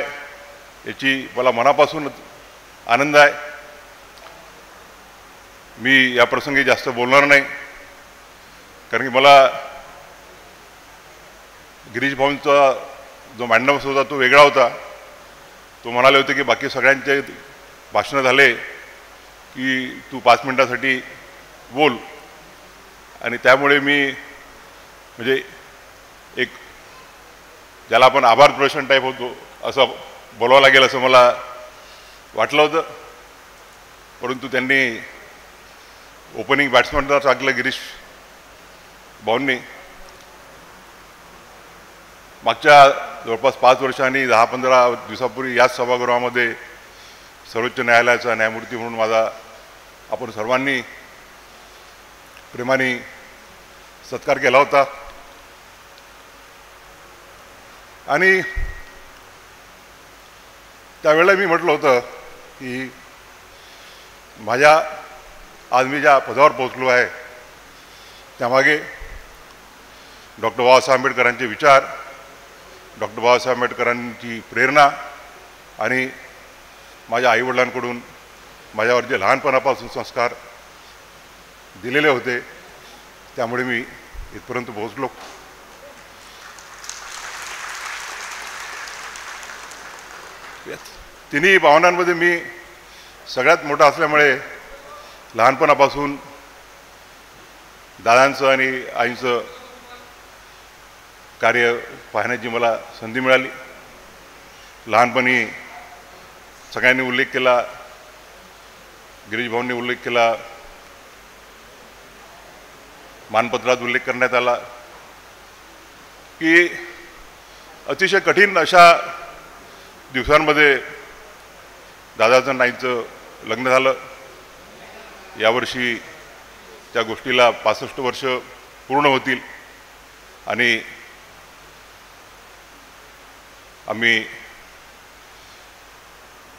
B: याची मला मनापासून आनंद आहे. मी या प्रसंगी जास्त बोलणार नाही कारण की मला गिरीश भाऊंचा जो मॅन्डमस होता तो वेगळा होता. तो म्हणाले होते की बाकी सगळ्यांचे भाषणं झाले की तू 5 मिनिटासाठी बोल. आणि त्यामुळे मी म्हणजे एक ज्याला आपण आभार प्रदर्शन टाईप होतो असं बोलावं लागेल असं मला वाटलं होतं. परंतु त्यांनी ओपनिंग बॅट्समॅनला टाकलं गिरीश भाऊंनी. मागच्या जवळपास 5 वर्षांनी 10-15 दिवसापूर्वी याच सभागृहामध्ये सर्वोच्च न्यायालयाचा न्यायमूर्ती म्हणून आपण सर्वांनी प्रेमाने सत्कार केला होता. आणि त्यावेळेला मी म्हटलं होतं की आज मी ज्या पदावर पोहोचलो आहे त्यामागे डॉक्टर बाबासाहेब आंबेडकरांचे विचार, डॉक्टर बाबासाहेब आंबेडकरांची प्रेरणा आणि माझ्या आईवडिलांकडून माझ्यावर जे लहानपणापासून संस्कार दिलेले होते त्यामुळे मी इथपर्यंत पोहोचलो. तिन्ही भावनांमध्ये मी सगळ्यात मोठा असल्यामुळे लहानपणापासून दादांचं आणि आईचं कार्य पाहण्याची मला संधी मिळाली. लहानपणी सगळ्यांनी उल्लेख केला, गिरीश भाऊंनी उल्लेख केला, मानपत्रात उल्लेख करण्यात आला की अतिशय कठीण अशा दिवसांमध्ये दादाचं आणि आईचं लग्न झालं. यावर्षी त्या गोष्टीला 65 वर्ष पूर्ण होतील आणि आम्ही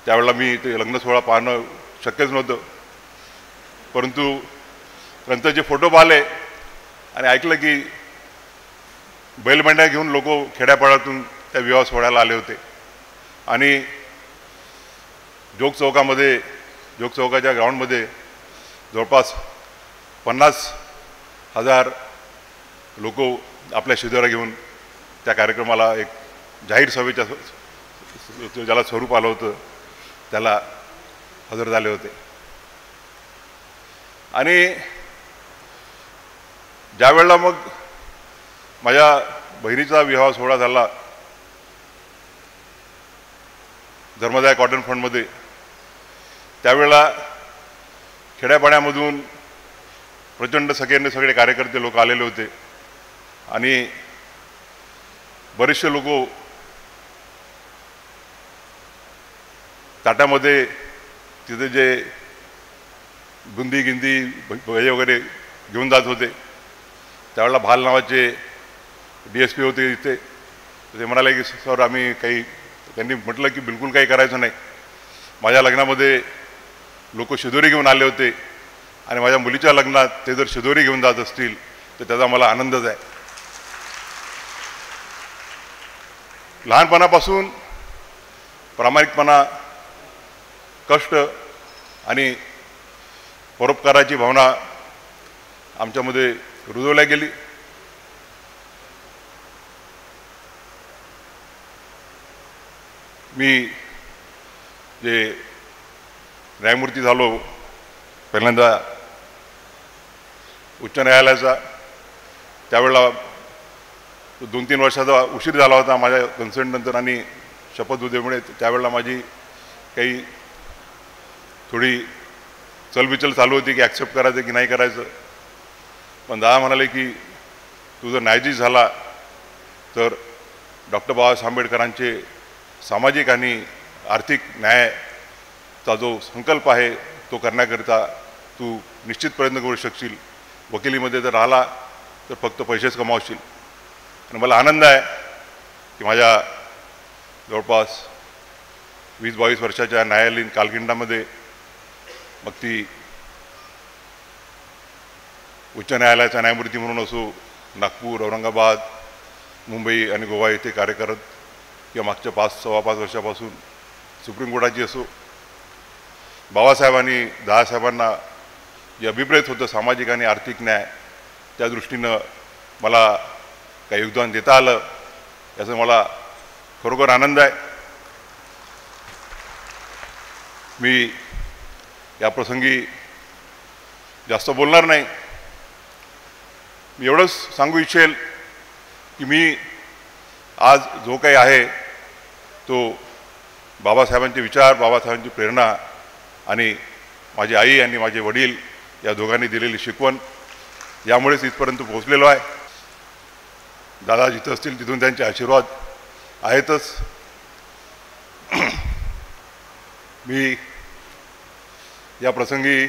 B: त्यावेळेला मी ते लग्न सोहळा पाहणं शक्यच नव्हतं. परंतु नंतर जे फोटो पाहिले आणि ऐकलं की बैलबंड्या घेऊन लोक खेड्यापाड्यातून त्या विवाह सोहळ्याला आले होते आणि जोग चौकाच्या ग्राउंडमध्ये जवळपास 50,000 लोक आपल्या शिदोऱ्या घेऊन त्या कार्यक्रमाला एक जाहीर सभेच्या ज्याला स्वरूप आलं होतं त्याला हजर झाले होते. आणि ज्यावेळेला मग माझ्या बहिणीचा विवाह सोहळा झाला धर्मदाय कॉटन फंडमध्ये, त्यावेळेला खेड्यापाड्यामधून प्रचंड संख्येने सगळे कार्यकर्ते लोक आलेले होते आणि बरेचसे लोक ताटामध्ये तिथे जे बुंदी गिंदी वगैरे घेऊन जात होते. त्यावेळेला भाल नावाचे DSP होते इथे. ते म्हणाले की सर आम्ही त्यांनी म्हटलं की बिलकुल काही करायचं नाही. माझ्या लग्नामध्ये लोक शिदोरी घेऊन आले होते आणि माझ्या मुलीच्या लग्नात ते जर शिदोरी घेऊन जात असतील तर त्याचा मला आनंदच आहे. लहानपणापासून प्रामाणिकपणा, कष्ट आणि परोपकाराची भावना आमच्यामध्ये रुजवल्या गेली. मी जे न्यायमूर्ती झालो पहिल्यांदा उच्च न्यायालयाचा, त्यावेळेला 2-3 वर्षाचा उशीर झाला होता माझ्या कन्सेंटनंतर आणि शपथ उद्यामुळे त्यावेळेला माझी काही थोडी चलबिचल चालू होती की ॲक्सेप्ट करायचं की नाही करायचं. पण दादा म्हणाले की तू जर न्यायाधीश झाला तर डॉक्टर बाबासाहेब आंबेडकरांचे सामाजिक आणि आर्थिक न्यायाचा जो संकल्प आहे तो करण्याकरिता तू निश्चित प्रयत्न करू शकशील. वकिलीमध्ये जर राहिला तर फक्त पैसेच कमावशील. आणि मला आनंद आहे की माझ्या जवळपास 20-22 वर्षाच्या न्यायालयीन कालखंडामध्ये मग ती उच्च न्यायालयाचा न्यायमूर्ती म्हणून असो, नागपूर, औरंगाबाद, मुंबई आणि गोवा येथे कार्य करत, किंवा मागच्या 5-5.25 वर्षापासून सुप्रीम कोर्टाची असो, बाबासाहेबांनी दादासाहेबांना जे अभिप्रेत होतं सामाजिक आणि आर्थिक न्याय, त्या दृष्टीनं मला काही योगदान देता आलं याचा मला खरोखर आनंद आहे. मी या प्रसंगी जास्त बोलणार नाही. मी एवढंच सांगू इच्छेल की मी आज जो काही आहे तो बाबासाहेबांचे विचार, बाबासाहेबांची प्रेरणा आणि माझी आई आणि माझे वडील या दोघांनी दिलेली शिकवण यामुळेच इथपर्यंत पोहोचलेलो आहे. दादा जिथं असतील तिथून त्यांचे आशीर्वाद आहेतच. मी या प्रसंगी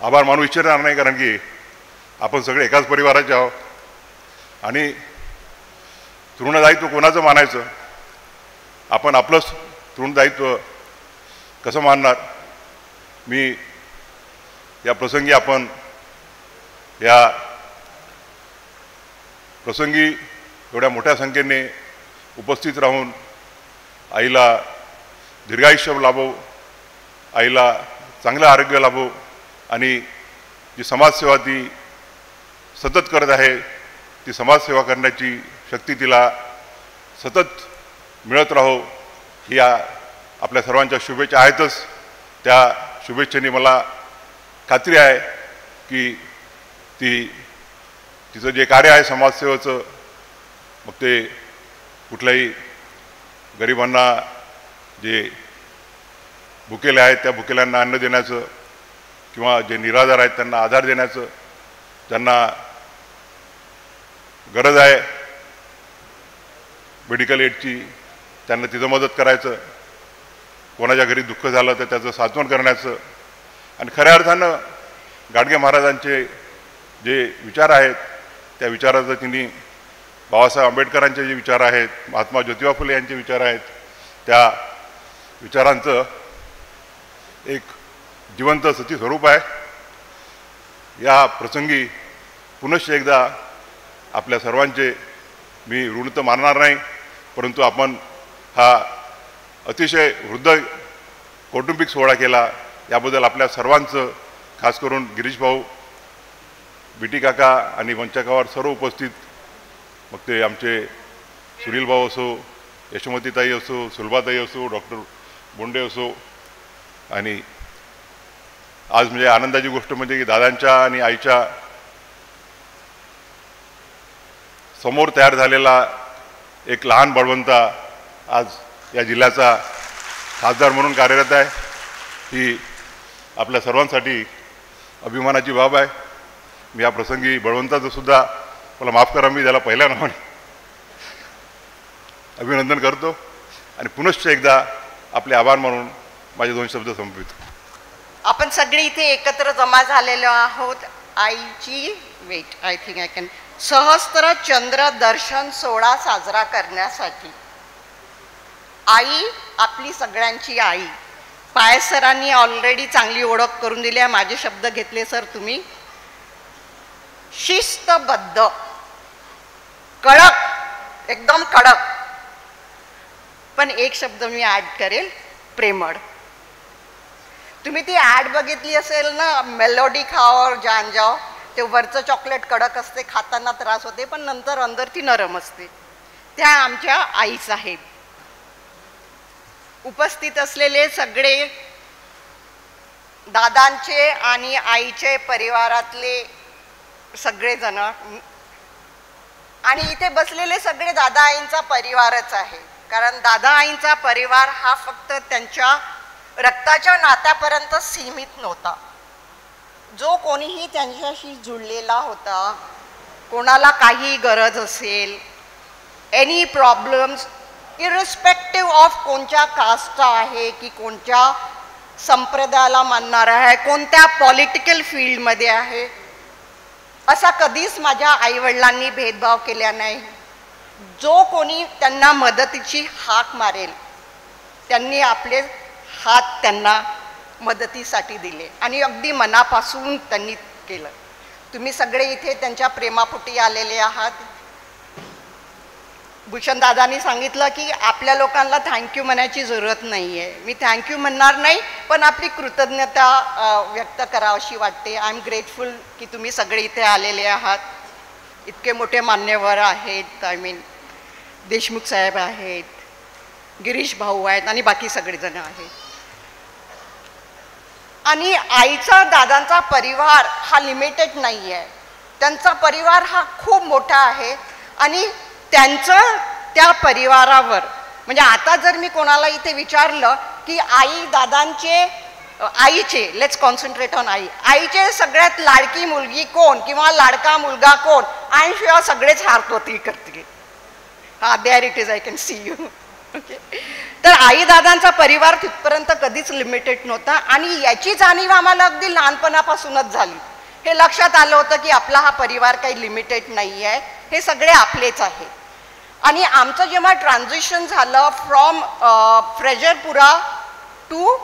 B: आभार मानू इच्छिणार नाही, कारण की आपण सगळे एकाच परिवाराचे आहोत. आणि तृणदायित्व कोणाचं मानायचं, आपण आपलंच तृणदायित्व कसं मानणार. मी या प्रसंगी एवढ्या मोठ्या संख्येने उपस्थित राहून आईला दीर्घायुष्य लाभो, आईला चांगलं आरोग्य लाभो, आणि जी समाजसेवा ती सतत करत आहे ती समाजसेवा करण्याची शक्ती तिला सतत मिळत राहो, ही आपल्या सर्वांच्या शुभेच्छा आहेतच. त्या शुभेच्छेने मला खात्री आहे की तिचं जे कार्य आहे समाजसेवेचं, मग ते कुठल्याही गरिबांना जे भुकेले आहेत त्या भुकेल्यांना अन्न देण्याचं, किंवा जे निराधार आहेत त्यांना आधार देण्याचं, त्यांना गरज आहे मेडिकल एडची त्यांना तिथं मदत करायचं, कोणाच्या घरी दुःख झालं तर त्याचं सांत्वन करण्याचं. आणि खऱ्या अर्थानं गाडगे महाराजांचे जे विचार आहेत त्या विचाराचं तिने, बाबासाहेब आंबेडकरांचे जे विचार आहेत, महात्मा ज्योतिबा फुले यांचे विचार आहेत, त्या विचारांचं एक जिवंत सती स्वरूप आहे. या प्रसंगी पुनश्च एकदा आपल्या सर्वांचे मी ऋण तर मानणार नाही, परंतु आपण हा अतिशय वृद्ध कौटुंबिक सोहळा केला याबद्दल आपल्या सर्वांचं, खास करून गिरीश भाऊ, बीटी काका आणि मंचकावर सर्व उपस्थित, मग ते आमचे सुनील भाऊ असो, यशोमतीताई असो, सुलभाताई असो, डॉक्टर बोंडे असो, आणि आज म्हणजे आनंदाची गोष्ट म्हणजे की दादांच्या आणि आईच्या समोर तयार झालेला एक लहान बळवंता आज या जिल्ह्याचा खासदार म्हणून कार्यरत आहे. ही आपल्या सर्वांसाठी अभिमानाची बाब आहे. मी या प्रसंगी बळवंताचं सुद्धा, मला माफ करा, मी त्याला पहिल्या नावाने अभिनंदन करतो आणि पुनश्च एकदा आपले आभार मानून माझे 2 शब्द संपवितो.
H: आपण सगळे इथे एकत्र जमा झालेलो आहोत आईची आय थिंक आय कॅन सहस्त्र चंद्र दर्शन सोहळा साजरा करण्यासाठी. आई आपली सगळ्यांची आई. पाय सरांनी ऑलरेडी चांगली ओळख करून दिली आहे. माझे शब्द घेतले सर तुम्ही. शिस्तबद्ध, कडक, एकदम कडक. पण एक शब्द मी ऍड करेल, प्रेमळ. तुम्ही ती ऍड बघितली असेल ना, मेलोडी खाओ और जान जाओ. ते वरचं चॉकलेट कडक असते, खाताना त्रास होते, पण नंतर अंदर ती नरम असते. त्या आमच्या आई साहेब. उपस्थित असलेले सगळे दादांचे आणि आईचे परिवारातले सगळेजण, आणि इथे बसलेले सगळे दादा आईंचा परिवारच आहे. कारण दादा आईंचा परिवार हा फक्त त्यांच्या रक्ताच्या नात्यापर्यंत सीमित नव्हता. जो कोणीही त्यांच्याशी जुळलेला होता, कोणाला काही गरज असेल, एनी प्रॉब्लेम्स, इरिस्पेक्टिव्ह ऑफ कोणत्या कास्ट आहे की कोणत्या संप्रदायाला मानणारा आहे, कोणत्या पॉलिटिकल फील्डमध्ये आहे, असा कधीच माझ्या आईवडिलांनी भेदभाव केला नाही. जो कोणी त्यांना मदतीची हाक मारेल त्यांनी आपले हात त्यांना मदतीसाठी दिले आणि अगदी मनापासून त्यांनी केलं. तुम्ही सगळे इथे त्यांच्या प्रेमापोटी आलेले आहात. भूषण दादांनी सांगितलं की आपल्या लोकांना थँक्यू म्हणायची जरूरत नाही आहे. मी थँक्यू म्हणणार नाही, पण आपली कृतज्ञता व्यक्त करावीशी वाटते. आय एम ग्रेटफुल की तुम्ही सगळे इथे आलेले आहात. इतके मोठे मान्यवर आहेत, आय मीन देशमुख साहेब आहेत, गिरीश भाऊ आहेत आणि बाकी सगळेजण आहेत. आणि आईचा दादांचा परिवार हा लिमिटेड नाही आहे. त्यांचा परिवार हा खूप मोठा आहे आणि त्यांचं त्या परिवारावर, म्हणजे आता जर मी कोणाला इथे विचारलं की आई दादांचे आईचे, लेट्स कॉन्सन्ट्रेट ऑन आईचे सगळ्यात लाडकी मुलगी कोण किंवा लाडका मुलगा कोण, आय शुअर सगळेच हातवरती करतील. हा, there it is, I can see you. Okay, तर आई दादांचा परिवार तिथपर्यंत कधीच लिमिटेड नव्हता आणि याची जाणीव आम्हाला अगदी लहानपणापासूनच झाली. हे लक्षात आलं होतं की आपला हा परिवार काही लिमिटेड नाही आहे, हे सगळे आपलेच आहे. आणि आमचं जेव्हा ट्रान्झिशन झालं फ्रॉम फ्रेजरपुरा टू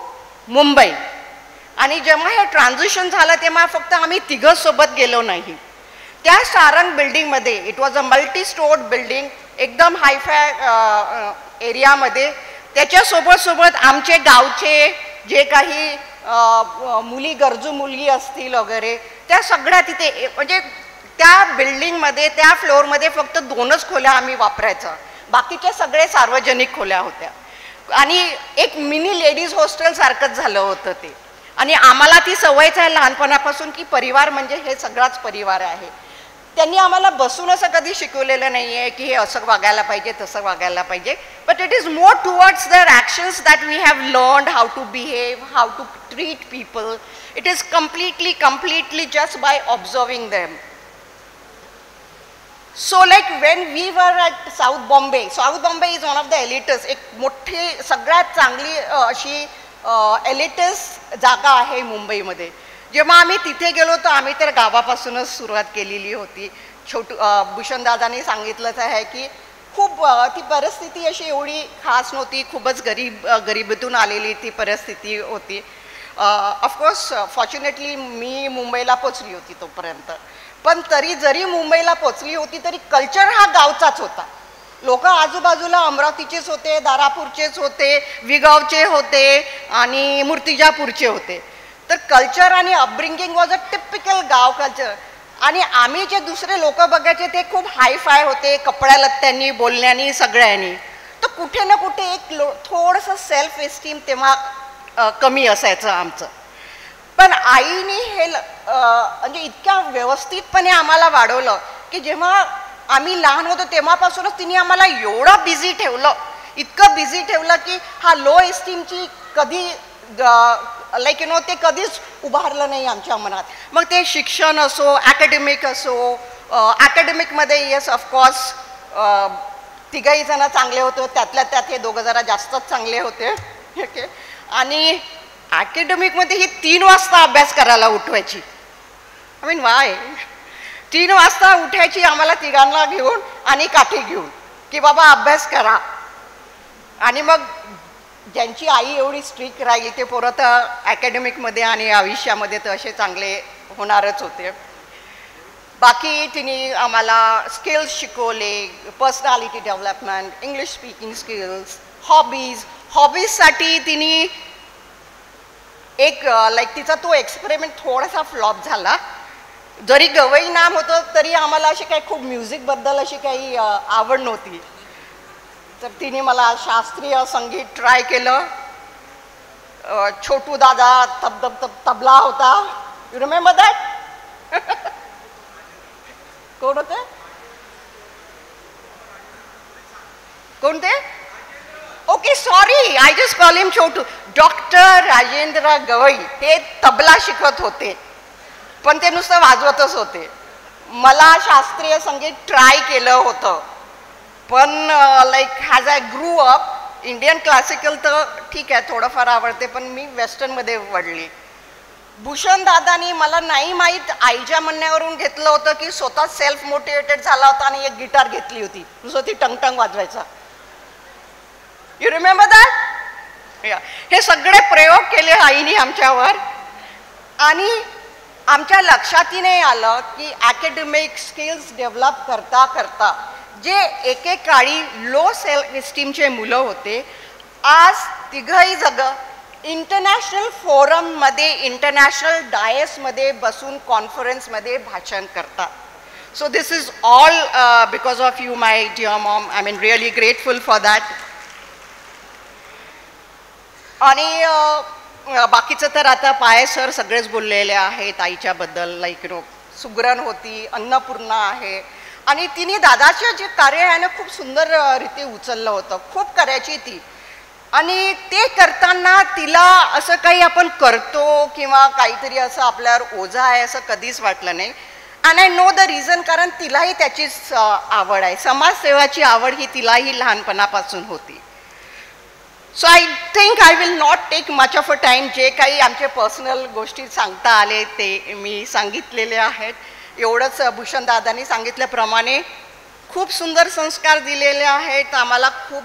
H: मुंबई, आणि जेव्हा हे ट्रान्झिशन झालं तेव्हा फक्त आम्ही तिघं सोबत गेलो नाही. त्या सारंग बिल्डिंगमध्ये, it was a multi stored building, एकदम हायफाय एरियामध्ये, त्याच्यासोबत आमचे गावचे जे काही मुली, गरजू मुली असतील वगैरे, त्या सगळ्या तिथे, म्हणजे त्या बिल्डिंगमध्ये त्या फ्लोअरमध्ये फक्त 2च खोल्या आम्ही वापरायचं, बाकीच्या सगळे सार्वजनिक खोल्या होत्या. आणि एक मिनी लेडीज हॉस्टेल सारखंच झालं होतं ते. आणि आम्हाला ती सवयच आहे लहानपणापासून की परिवार म्हणजे हे सगळाच परिवार आहे. त्यांनी आम्हाला बसून असं कधी शिकवलेलं नाही आहे की हे असं वागायला पाहिजे, तसं वागायला पाहिजे. But it is more towards their actions that we have learned how to behave, how to treat people. It is completely just by observing them. So like when we were at South Bombay is one of the elitist, एक मोठी सगळ्यात चांगली अशी elitist जागा आहे मुंबईमध्ये. जेव्हा आम्ही तिथे गेलो तर आम्ही तर गावापासूनच सुरुवात केलेली होती. भूषणदादांनी सांगितलंच आहे की खूप ती परिस्थिती अशी एवढी खास नव्हती, खूपच गरिबीतून आलेली ती परिस्थिती होती. ऑफकोर्स फॉर्च्युनेटली मी मुंबईला पोचली होती तोपर्यंत, पण जरी मुंबईला पोचली होती तरी कल्चर हा गावचाच होता. लोक आजूबाजूला अमरावतीचेच होते, दारापूरचेच होते, विगावचे होते आणि मूर्तिजापूरचे होते. तर कल्चर आणि अपब्रिंगिंग वॉज अ टिपिकल गाव कल्चर. आणि आम्ही जे दुसरे लोक बघायचे ते खूप हायफाय होते, कपड्या लत्त्यांनी, बोलण्यानी, सगळ्यांनी. तर कुठे ना कुठे एक थोडंसं सेल्फ एस्टीम तेव्हा कमी असायचं आमचं. पण आईने हे म्हणजे इतक्या व्यवस्थितपणे आम्हाला वाढवलं की जेव्हा आम्ही लहान होतो तेव्हापासूनच तिने आम्हाला एवढं बिझी ठेवलं, इतकं बिझी ठेवलं की हा लो एस्टीमची कधी लाईक यू नो ते कधीच उभारलं नाही आमच्या मनात. मग ते शिक्षण असो, ॲकॅडमिक असो, ॲकॅडमिकमध्ये येस ऑफकोर्स तिघही जण चांगले होते, त्यातल्या त्यात हे दोघं जरा जास्तच चांगले होते. ओके, आणि ॲकॅडमिकमध्ये ही 3 वाजता अभ्यास करायला उठवायची. आय मीन वाय 3 वाजता उठायची आम्हाला तिघांना घेऊन आणि काठी घेऊन की बाबा अभ्यास करा. आणि मग ज्यांची आई एवढी स्ट्रिक्ट राहिली ते पोरं तर ॲकॅडमिकमध्ये आणि आयुष्यामध्ये तर असे चांगले होणारच होते. बाकी तिने आम्हाला स्किल्स शिकवले, personality development, English speaking skills, हॉबीजसाठी तिने एक लाईक तिचा तो एक्सपेरिमेंट थोडासा फ्लॉप झाला. जरी गवई नाम होतं तरी आम्हाला अशी काही खूप म्युझिकबद्दल अशी काही आवड नव्हती. तर तिने मला शास्त्रीय संगीत ट्राय केलं. छोटू दादा तबला होता, यू रिमेंबर दॅट? कोण होते? कोणते? Okay sorry, I just call him Chhotu. Doctor Rajendra Gavai हे तबला शिकत होते, पण ते नुसतं वाजवतच होते. मला शास्त्रीय संगीत ट्राय केलं होतं, पण like has I grew up Indian classical तर ठीक आहे थोडंफार आवडते, पण मी वेस्टर्नमध्ये वळली. भूषण दादानी मला नाही माहीत आईच्या म्हणण्यावरून घेतलं होतं की स्वतः सेल्फ मोटिवेटेड झाला होता आणि एक गिटार घेतली होती, नुसतं ती टंगटंग वाजवायचा. You remember that? हे सगळे प्रयोग केले आईने आमच्यावर, आणि आमच्या लक्षातही नाही आलं की अकॅडमिक स्किल्स डेव्हलप करता करता जे एकेकाळी लो सेल्फ इस्टीमचे मुलं होते, आज तिघही जगं इंटरनॅशनल फोरममध्ये, इंटरनॅशनल डायसमध्ये बसून कॉन्फरन्समध्ये भाषण करतात. So this is all because of you my dear mom. I mean really grateful for that. आणि बाकीचं तर आता पाय सर सगळेच बोललेले आहेत आईच्याबद्दल. लाईक सुग्रण होती, अन्नपूर्णा आहे, आणि तिने दादाचं जे कार्य आहे ना खूप सुंदर रीती उचललं होतं. खूप करायची ती, आणि ते करताना तिला असं काही आपण करतो किंवा काहीतरी असं आपल्यावर ओझा आहे असं कधीच वाटलं नाही. And I know the reason, कारण तिलाही त्याचीच आवड आहे. समाजसेवाची आवड ही तिलाही लहानपणापासून होती. So I think I will not take much of a time. जे काही आमचे पर्सनल गोष्टी सांगता आले ते मी सांगितलेले आहेत. एवढंच भूषण दादांनी सांगितल्याप्रमाणे खूप सुंदर संस्कार दिलेले आहेत. आम्हाला खूप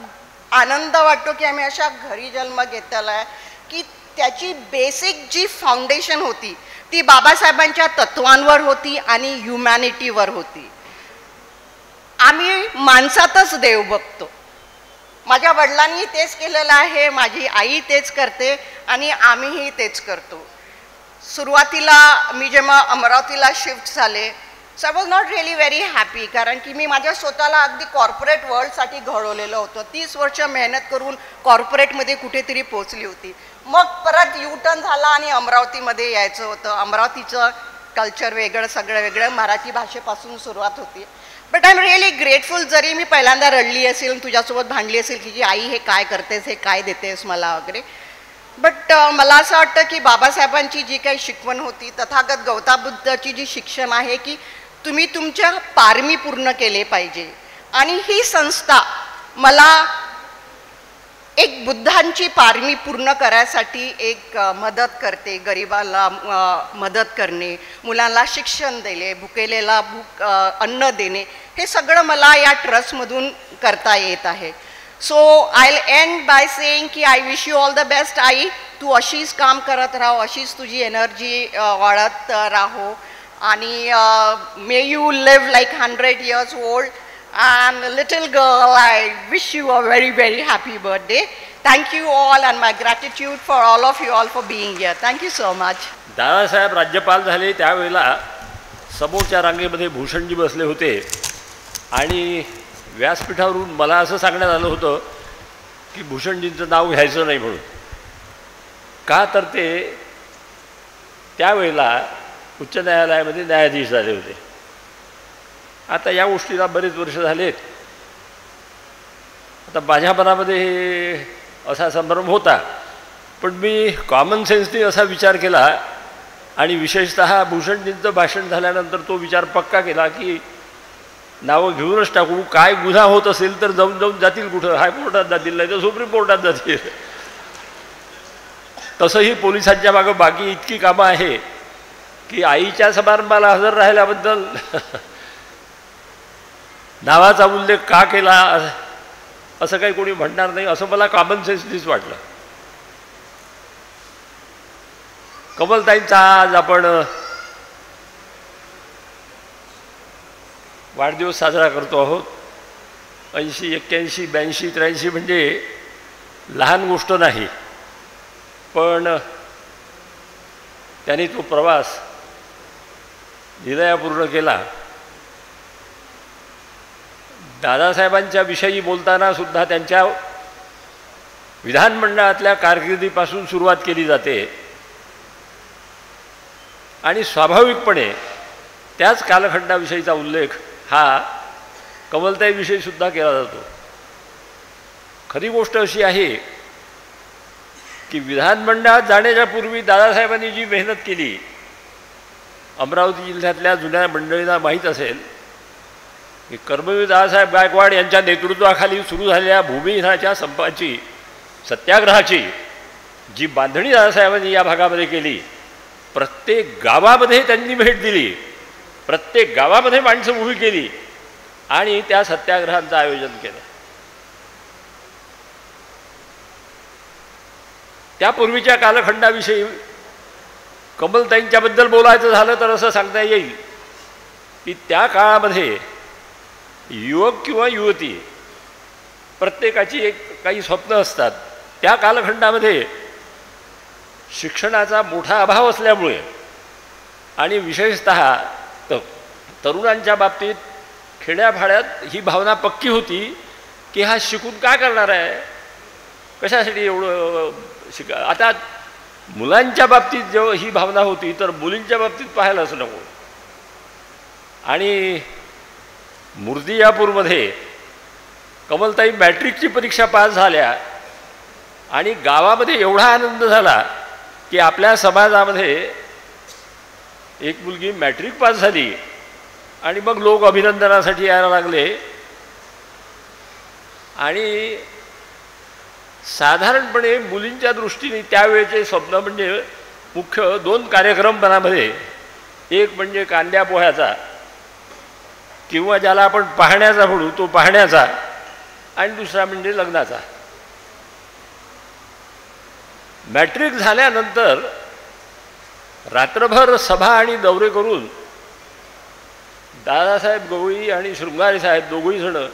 H: आनंद वाटतो की आम्ही अशा घरी जन्म घेतलेला आहे की त्याची बेसिक जी फाउंडेशन होती ती बाबासाहेबांच्या तत्वांवर होती आणि ह्युमॅनिटीवर होती. आम्ही माणसातच देव बघतो. माझ्या वडिलांनी तेच केलेलं आहे, माझी आई तेच करते आणि आम्हीही तेच करतो. सुरुवातीला मी जेव्हा अमरावतीला शिफ्ट झाले, so I was not really very happy, कारण की मी माझ्या स्वतःला अगदी कॉर्पोरेट वर्ल्डसाठी घडवलेलं होतं. 30 वर्ष मेहनत करून कॉर्पोरेटमध्ये कुठेतरी पोचली होती. मग परत युटर्न झाला आणि अमरावतीमध्ये यायचं होतं. अमरावतीचं कल्चर वेगळं, सगळं वेगळं, मराठी भाषेपासून सुरुवात होती. But I am really grateful. जरी मी पहिल्यांदा रडली असेल, तुझ्यासोबत भांडली असेल की आई हे काय करतेस, हे काय देतेस मला वगैरे, बट मला असं वाटतं की बाबासाहेबांची जी काही शिकवण होती, तथागत गौतम बुद्धाची जी शिक्षण आहे की तुम्ही तुमच्या पारमी पूर्ण केले पाहिजे, आणि ही संस्था मला एक बुद्धांची पारमी पूर्ण करायसाठी एक मदत करते. गरिबाला मदत करणे, मुलांना शिक्षण देणे, भुकेलेला अन्न देणे, हे सगळं मला या ट्रस्टमधून करता येत आहे. So I will end by saying की I wish you all the best. आई, तू अशीच काम करत राहो, अशीच तुझी एनर्जी वाढत राहो, आणि may you live like 100 years old. And little girl, I wish you a very, very happy birthday. Thank you all, and my gratitude for all of you all for being here. Thank you so much.
I: Dadasaheb राज्यपाल झाले त्यावेळेला समोरच्या रांगेमध्ये भूषणजी बसले होते, आणि व्यासपीठावरून मला असं सांगण्यात आलं होतं की भूषणजींचं नाव घ्यायचं नाही म्हणून. का तर ते त्यावेळेला उच्च न्यायालयामध्ये न्यायाधीश झाले होते. आता या गोष्टीला बरेच वर्ष झालेत. आता माझ्या मनामध्ये असा संभ्रम होता, पण मी कॉमन सेन्सनी असा विचार केला, आणि विशेषतः भूषणजींचं भाषण झाल्यानंतर तो विचार पक्का केला की नावं घेऊनच टाकू. काय गुन्हा होत असेल तर जाऊन जातील कुठं, हायकोर्टात जातील, नाही तर सुप्रीम कोर्टात जातील. तसंही पोलिसांच्या मागं बाकी इतकी कामं आहे की आईच्या समारंभाला हजर राहिल्याबद्दल नावाचा उल्लेख का केला असं काही कोणी म्हणणार नाही, असं मला कॉमन सेन्सनीच वाटलं. कमलताईंचा आज आपण वाढदिवस साजरा करतो आहोत. 80, 81, 82, 83 म्हणजे लहान गोष्ट नाही, पण त्यांनी तो प्रवास हृदयपूर्ण केला. दादासाहेबांच्या विषयी बोलताना सुद्धा त्यांच्या विधानमंडळातल्या कारकिर्दीपासून सुरुवात केली जाते, आणि स्वाभाविकपणे त्याच कालखंडाविषयीचा उल्लेख हा कमलताईविषयी सुद्धा केला जातो. खरी गोष्ट अशी आहे की विधानमंडळात जाण्याच्या पूर्वी दादासाहेबांनी जी मेहनत केली, अमरावती जिल्ह्यातल्या जुन्या मंडळींना माहीत असेल की कर्मवीर दादासाहेब गायकवाड यांच्या नेतृत्वाखाली सुरू झालेल्या भूमिहीनाच्या संपाची, सत्याग्रहाची जी बांधणी दादासाहेबांनी या भागामध्ये केली, प्रत्येक गावामध्ये त्यांनी भेट दिली, प्रत्येक गावामध्ये माणसं उभी केली आणि त्या सत्याग्रहांचं आयोजन केलं. त्यापूर्वीच्या कालखंडाविषयी कमलताईंच्याबद्दल बोलायचं झालं तर असं सांगता येईल की त्या काळामध्ये युवक किंवा युवती प्रत्येकाची काही स्वप्न असतात. त्या कालखंडामध्ये शिक्षणाचा मोठा अभाव असल्यामुळे आणि विशेषतः तरुणांच्या बाबतीत खेड्यापाड्यात ही भावना पक्की होती की हा शिकून काय करणार आहे, कशासाठी एवढं आता मुलांच्या बाबतीत जेव्हा ही भावना होती तर मुलींच्या बाबतीत पाहायलाच नको. आणि मूर्तिजापूरमध्ये कमलताई मॅट्रिकची परीक्षा पास झाल्या आणि गावामध्ये एवढा आनंद झाला की आपल्या समाजामध्ये एक मुलगी मॅट्रिक पास झाली आणि मग लोक अभिनंदनासाठी यायला लागले. आणि साधारणपणे मुलींच्या दृष्टीने त्यावेळेचे स्वप्न म्हणजे मुख्य 2 कार्यक्रम मनामध्ये, एक म्हणजे कांद्या पोह्याचा किंवा ज्याला आपण पाहण्याचा म्हणू तो पाहण्याचा, आणि दुसरा म्हणजे लग्नाचा. मॅट्रिक झाल्यानंतर रात्रभर सभा आणि दौरे करून दादासाहेब गवळी आणि शृंगारे साहेब दोघंही जण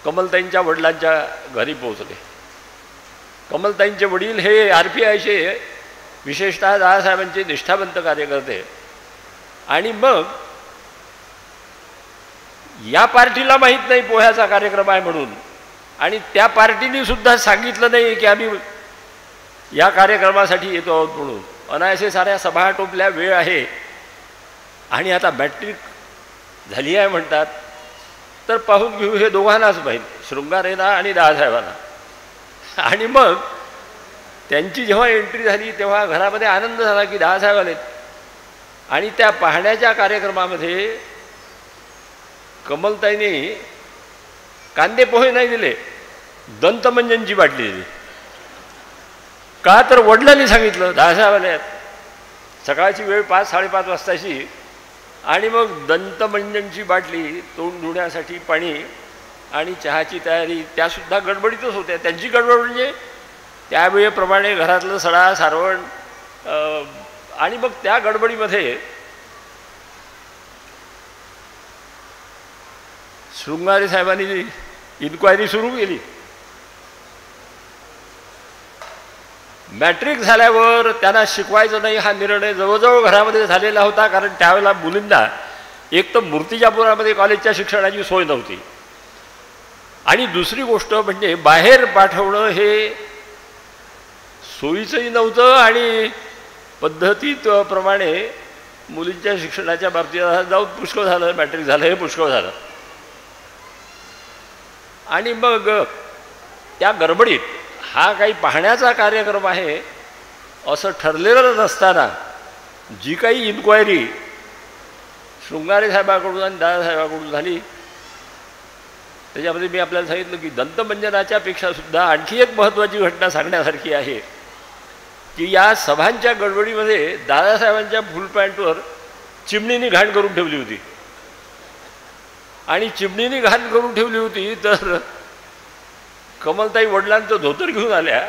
I: कमलताईंच्या वडिलांच्या घरी पोहोचले. कमलताईंचे वडील हे RPIचे विशेषतः दादासाहेबांचे निष्ठावंत कार्यकर्ते. आणि मग या पार्टीला माहीत नाही पोह्याचा कार्यक्रम आहे म्हणून, आणि त्या पार्टीने सुद्धा सांगितलं नाही की आम्ही या कार्यक्रमासाठी येतो आहोत म्हणून. अनायासे साऱ्या सभा टोपल्या, वेळ आहे आणि आता मॅट्रिक झाली आहे म्हणतात, तर पाहून घेऊ हे दोघांनाच माहीत, शृंगारेना आणि दादासाहेबांना. आणि मग त्यांची जेव्हा एंट्री झाली तेव्हा घरामध्ये आनंद झाला की दादासाहेब आलेत. आणि त्या पाहण्याच्या कार्यक्रमामध्ये कमलताईने कांदे पोहे नाही दिले, दंतमंजनची बाटली दिली. का तर वडिलांनी सांगितलं दादासाहेब आले आहेत, सकाळची वेळ 5-5:30 वाजताची, आणि मग दंतमंजनची बाटली, तोंड धुण्यासाठी पाणी आणि चहाची तयारी, त्यासुद्धा गडबडीतच होत्या. त्यांची गडबड म्हणजे त्यावेळेप्रमाणे घरातलं सडा सारवण, आणि मग त्या गडबडीमध्ये शृंगारे साहेबांनी इन्क्वायरी सुरू केली. मॅट्रिक झाल्यावर त्यांना शिकवायचं नाही हा निर्णय जवळजवळ घरामध्ये झालेला होता, कारण त्यावेळेला मुलींना एक तर मूर्तिजापुरामध्ये कॉलेजच्या शिक्षणाची सोय नव्हती, आणि दुसरी गोष्ट म्हणजे बाहेर पाठवणं हे सोयीचंही नव्हतं, आणि पद्धतीप्रमाणे मुलींच्या शिक्षणाच्या बाबतीत जाऊन पुष्कळ झालं, मॅट्रिक झालं हे पुष्कळ झालं. आणि मग त्या गडबडीत हा काही पाहण्याचा कार्यक्रम आहे असं ठरलेलं नसताना जी काही इन्क्वायरी शृंगारे साहेबाकडून आणि दादासाहेबाकडून झाली त्याच्यामध्ये मी आपल्याला सांगितलं की दंतमंजनाच्या पेक्षासुद्धा आणखी एक महत्त्वाची घटना सांगण्यासारखी आहे की या सभांच्या गडबडीमध्ये दादासाहेबांच्या फुल पॅन्टवर चिमणीने घाण करून ठेवली होती. आणि चिमणीने घाण करून ठेवली होती तर कमलताई वडिलांचं धोतर घेऊन आल्या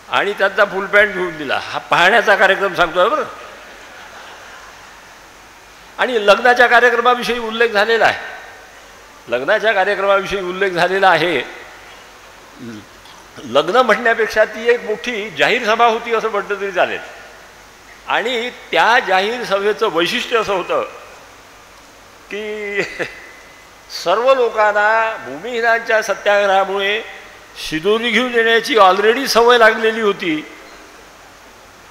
I: आणि त्यांचा फुल पॅन्ट घेऊन दिला. हा पाहण्याचा कार्यक्रम सांगतोय बरं. आणि लग्नाच्या कार्यक्रमाविषयी उल्लेख झालेला आहे. लग्नाच्या कार्यक्रमाविषयी उल्लेख झालेला आहे. लग्न म्हणण्यापेक्षा ती एक मोठी जाहीर सभा होती असं म्हटलं तरी चालेल. आणि त्या जाहीर सभेचं वैशिष्ट्य असं होतं की सर्व लोकांना भूमिहीनांच्या सत्याग्रहामुळे शिदोरी घेऊन येण्याची ऑलरेडी सवय लागलेली होती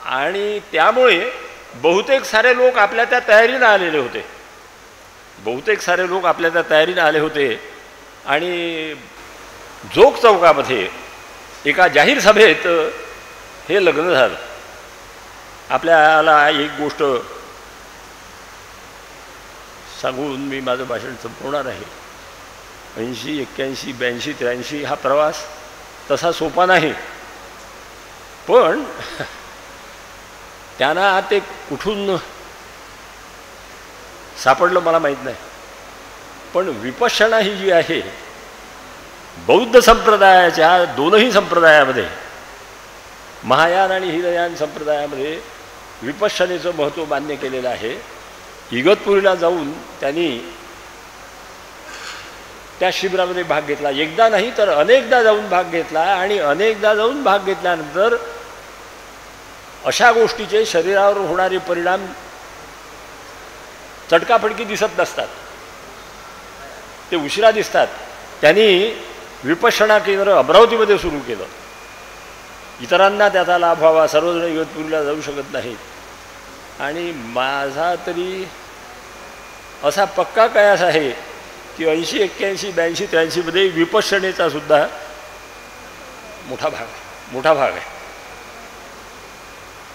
I: आणि त्यामुळे बहुतेक सारे लोक आपल्या त्या तयारीनं आलेले होते. आणि जोग चौकामध्ये एका जाहीर सभेत हे लग्न झालं. आपल्याला एक गोष्ट सांगून मी माझं भाषण संपवणार आहे. 80, 81, 82, 83 हा प्रवास तसा सोपा नाही, पण त्यांना ते कुठून सापडलं मला माहीत नाही. पण विपश्यना ही जी आहे, बौद्ध संप्रदायाच्या दोनही संप्रदायामध्ये, महायान आणि हिनयान संप्रदायामध्ये विपश्यनेचं महत्त्व मान्य केलेलं आहे. इगतपुरीला जाऊन त्यांनी त्या शिबिरामध्ये भाग घेतला. एकदा नाही तर अनेकदा जाऊन भाग घेतला. आणि अनेकदा जाऊन भाग घेतल्यानंतर अशा गोष्टीचे शरीरावर होणारे परिणाम चटकाफटकी दिसत नसतात, ते उशिरा दिसतात. त्यांनी विपश्यना केंद्र अमरावतीमध्ये सुरू केलं. इतरांना त्याचा लाभ व्हावा, सर्वजण इगतपुरीला जाऊ शकत नाहीत. आणि माझा तरी असा पक्का कयास आहे की 80, 81, 82, 83 मध्ये विपश्यनेचा सुद्धा मोठा भाग आहे.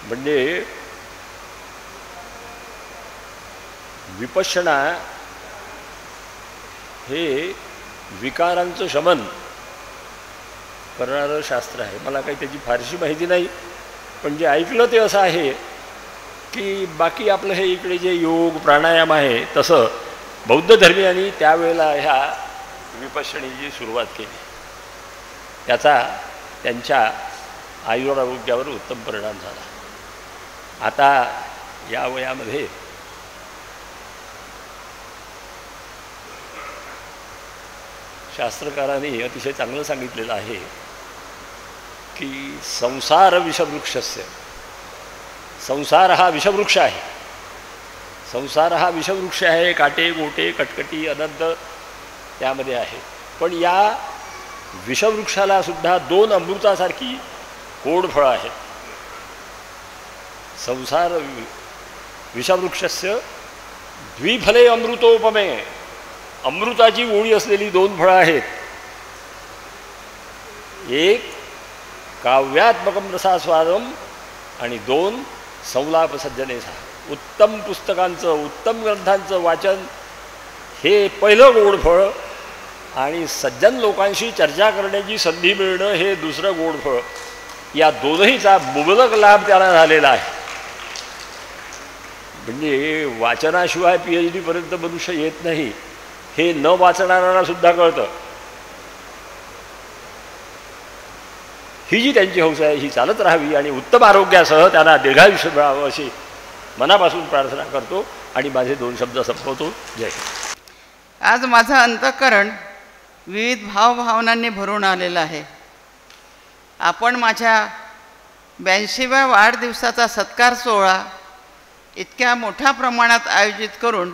I: म्हणजे विपश्यना हे विकारांचं शमन करणारं शास्त्र आहे. मला काही त्याची फारशी माहिती नाही, पण जे ऐकलं ते असं आहे की बाकी आपलं हे इकडे जे योग प्राणायाम आहे तसं बौद्ध धर्मियांनी त्यावेळेला ह्या विपश्यनेची सुरुवात केली. त्याचा त्यांच्या आयुरारोग्यावर उत्तम परिणाम झाला. आता या वयामध्ये शास्त्रकारांनी अतिशय चांगलं सांगितलेलं आहे की संसार विषवृक्षस्य, संसार हा विषवृक्ष आहे. संसार हा विषवृक्ष आहे. काटे गोटे कटकटी अनंत त्यामध्ये आहे. पण या विषवृक्षाला सुद्धा 2 अमृतासारखी गोड फळं आहेत. संसार विषवृक्षस्य द्विफले अमृतोपमे, अमृताची गोळी असलेली 2 फळं आहेत. एक काव्यात्मकम रसास्वादम आणि 2 संलाप सज्जनेचा. उत्तम पुस्तकांचं, उत्तम ग्रंथांचं वाचन हे पहिलं गोड फळ, आणि सज्जन लोकांशी चर्चा करण्याची संधी मिळणं हे दुसरं गोड फळ. या दोनहीचा मुबलक लाभ त्याला झालेला आहे. म्हणजे वाचनाशिवाय PhD पर्यंत मनुष्य येत नाही हे न वाचणाऱ्यांना सुद्धा कळतं. ही जी त्यांची हौस आहे ही चालत राहावी आणि उत्तम आरोग्यासह त्यांना दीर्घायुष्य मिळावं अशी मनापासून प्रार्थना करतो आणि माझे 2 शब्द संपवतो. जय हिंद.
C: आज माझं अंतःकरण विविध भावभावनांनी भरून आलेलं आहे. आपण माझ्या 82व्या वाढदिवसाचा सत्कार सोहळा इतक्या मोठ्या प्रमाणात आयोजित करून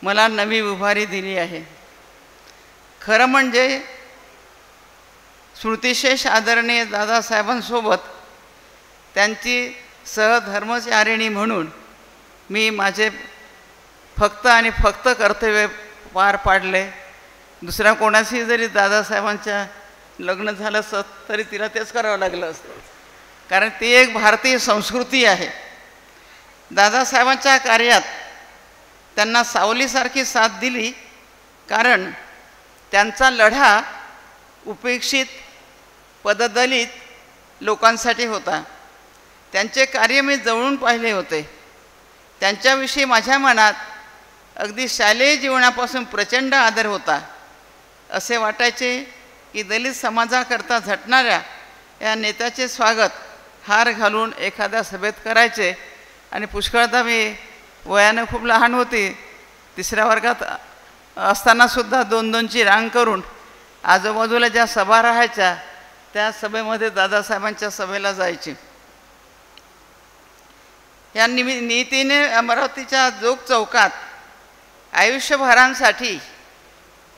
C: मला नवी उभारी दिली आहे. खरं म्हणजे स्मृतिशेष आदरणीय दादासाहेबांसोबत त्यांची सहधर्मचारिणी म्हणून मी माझे फक्त आणि फक्त कर्तव्य पार पाडले. दुसऱ्या कोणाशी जरी दादासाहेबांच्या लग्न झालं असतं तरी तिला तेच करावं लागलं असतं, कारण ती एक भारतीय संस्कृती आहे. दादासाहेबांच्या कार्यात त्यांना सावलीसारखी साथ दिली, कारण त्यांचा लढा उपेक्षित पददलित लोकांसाठी होता. त्यांचे कार्य मी जवळून पाहिले होते. त्यांच्याविषयी माझ्या मनात अगदी शालेय जीवनापासून प्रचंड आदर होता. असे वाटायचे की दलित समाजाकरता झटणाऱ्या या नेत्याचे स्वागत हार घालून एखाद्या सभेत करायचे. आणि पुष्कळदा मी वयानं खूप लहान होती, 3ऱ्या वर्गात असतानासुद्धा 2-2ची रांग करून आजूबाजूला ज्या सभा राहायच्या त्या सभेमध्ये दादासाहेबांच्या सभेला जायची. या नीतीने अमरावतीच्या जोग चौकात आयुष्यभरांसाठी